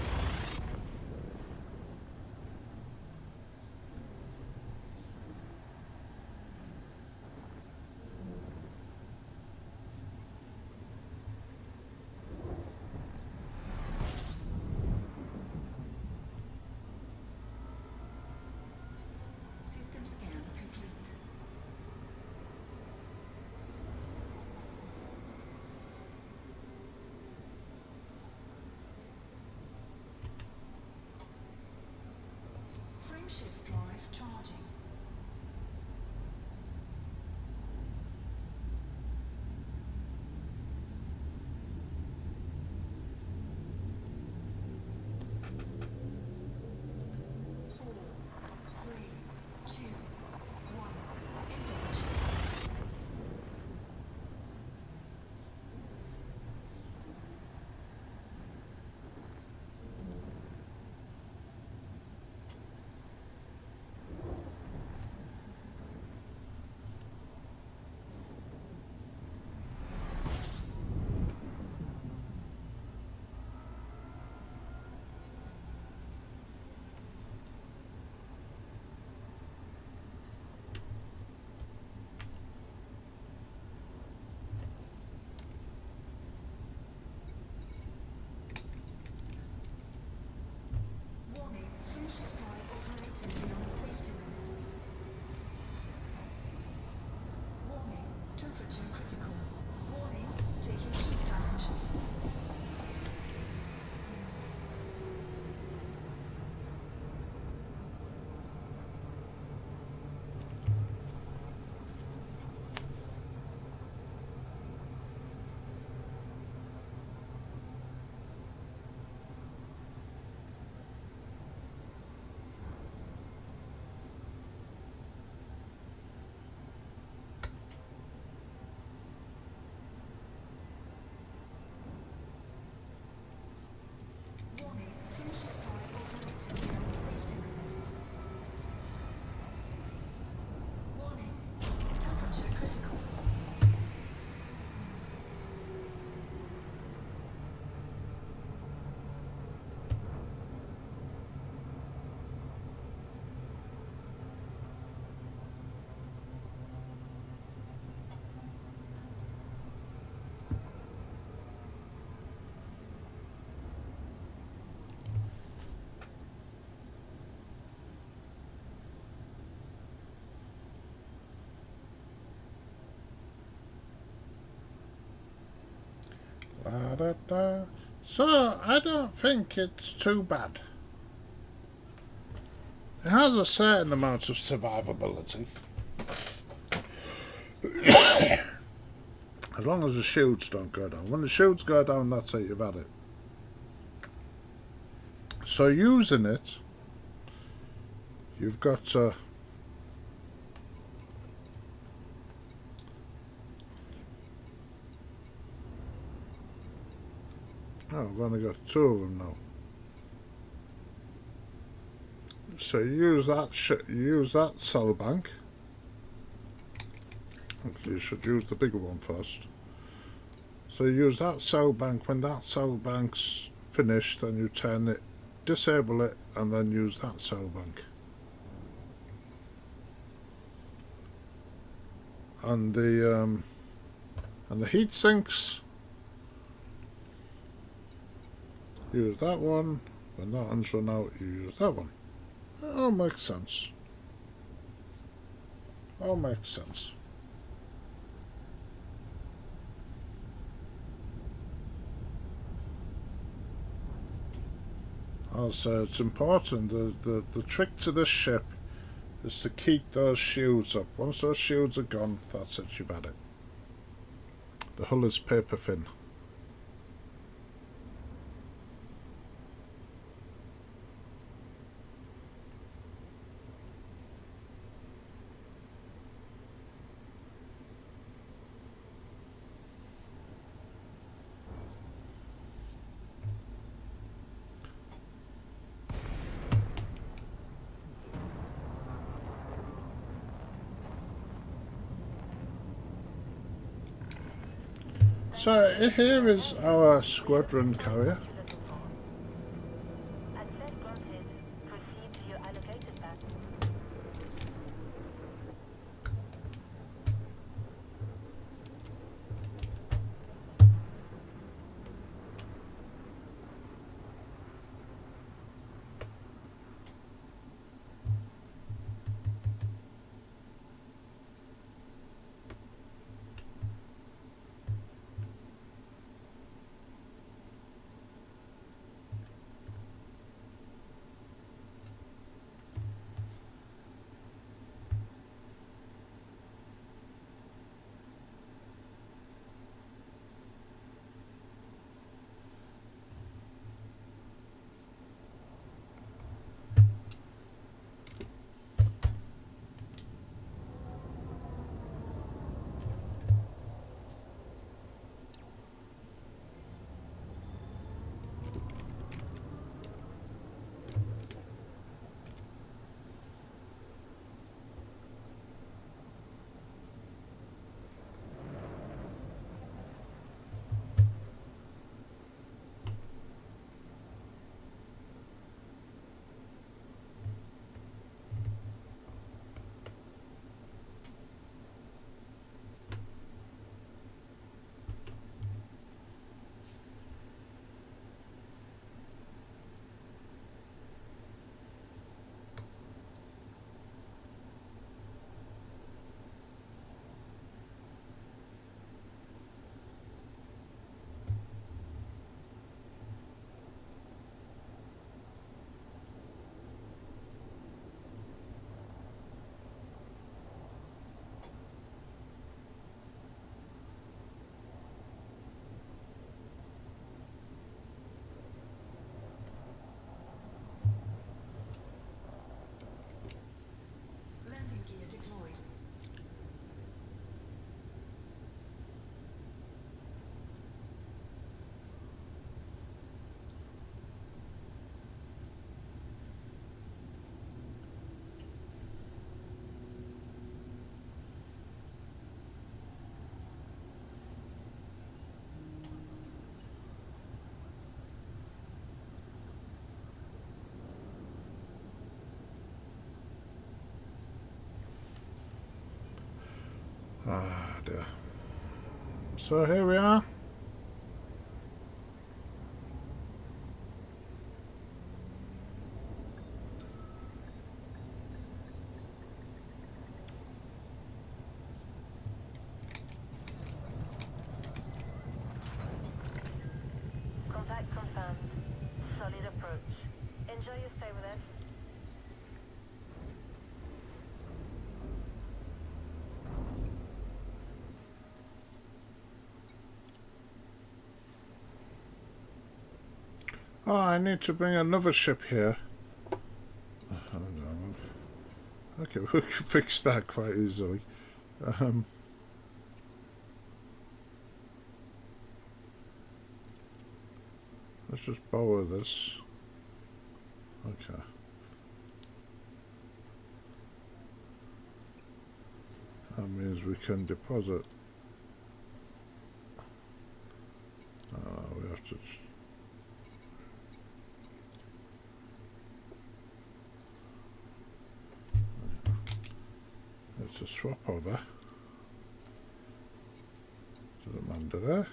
Da-da-da. So, I don't think it's too bad. It has a certain amount of survivability. As long as the shields don't go down. When the shields go down, that's it, you've had it. So using it, you've got to... Oh, I've only got 2 of them now. So you use that cell bank. Actually, you should use the bigger one first. So you use that cell bank. When that cell bank's finished, then you turn it, disable it, and then use that cell bank. And the heat sinks. Use that one. When that one's run out, you use that one. It all makes sense. All makes sense. Also, it's important. The trick to this ship is to keep those shields up. Once those shields are gone, that's it, you've had it. The hull is paper thin. So here is our squadron carrier. Access granted. Proceed to your allocated path. Landing gear deployed. Ah dear. So here we are. Contact confirmed. Solid approach. Enjoy your stay with us. Oh, I need to bring another ship here. Oh, no. Okay, we can fix that quite easily. Let's just borrow this. Okay. That means we can deposit. We have to. It's a swap over to the Manda there.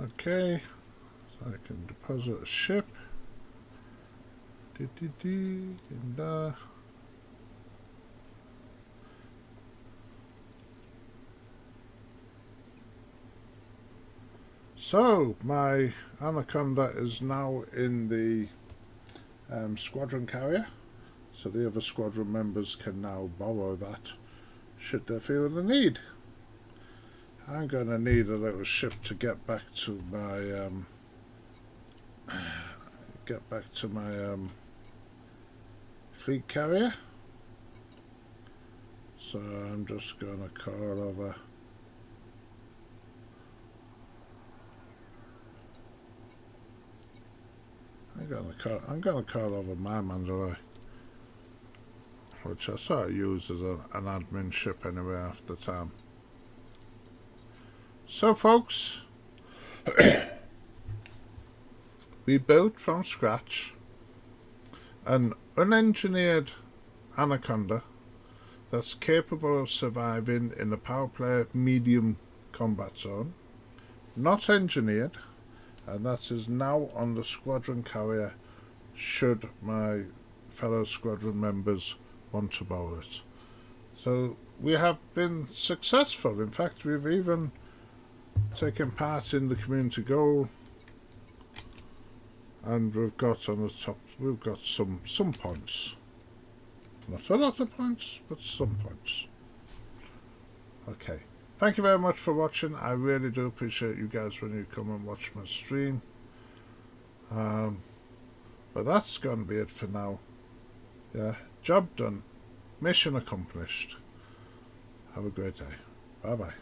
Okay, so I can deposit a ship. In there. So my Anaconda is now in the squadron carrier, so the other squadron members can now borrow that should they feel the need. I'm going to need a little ship to get back to my fleet carrier, so I'm just going to call over. I'm gonna call over my Mandalay, which I sort of use as an admin ship anyway after time. So folks, we built from scratch an unengineered Anaconda that's capable of surviving in a power play medium combat zone, not engineered, and that is now on the squadron carrier should my fellow squadron members want to borrow it. So we have been successful. In fact, we've even taken part in the community goal, and we've got on the top, we've got some points. Not a lot of points, but some points. Okay. Thank you very much for watching. I really do appreciate you guys when you come and watch my stream. But that's going to be it for now. Yeah, job done. Mission accomplished. Have a great day. Bye bye.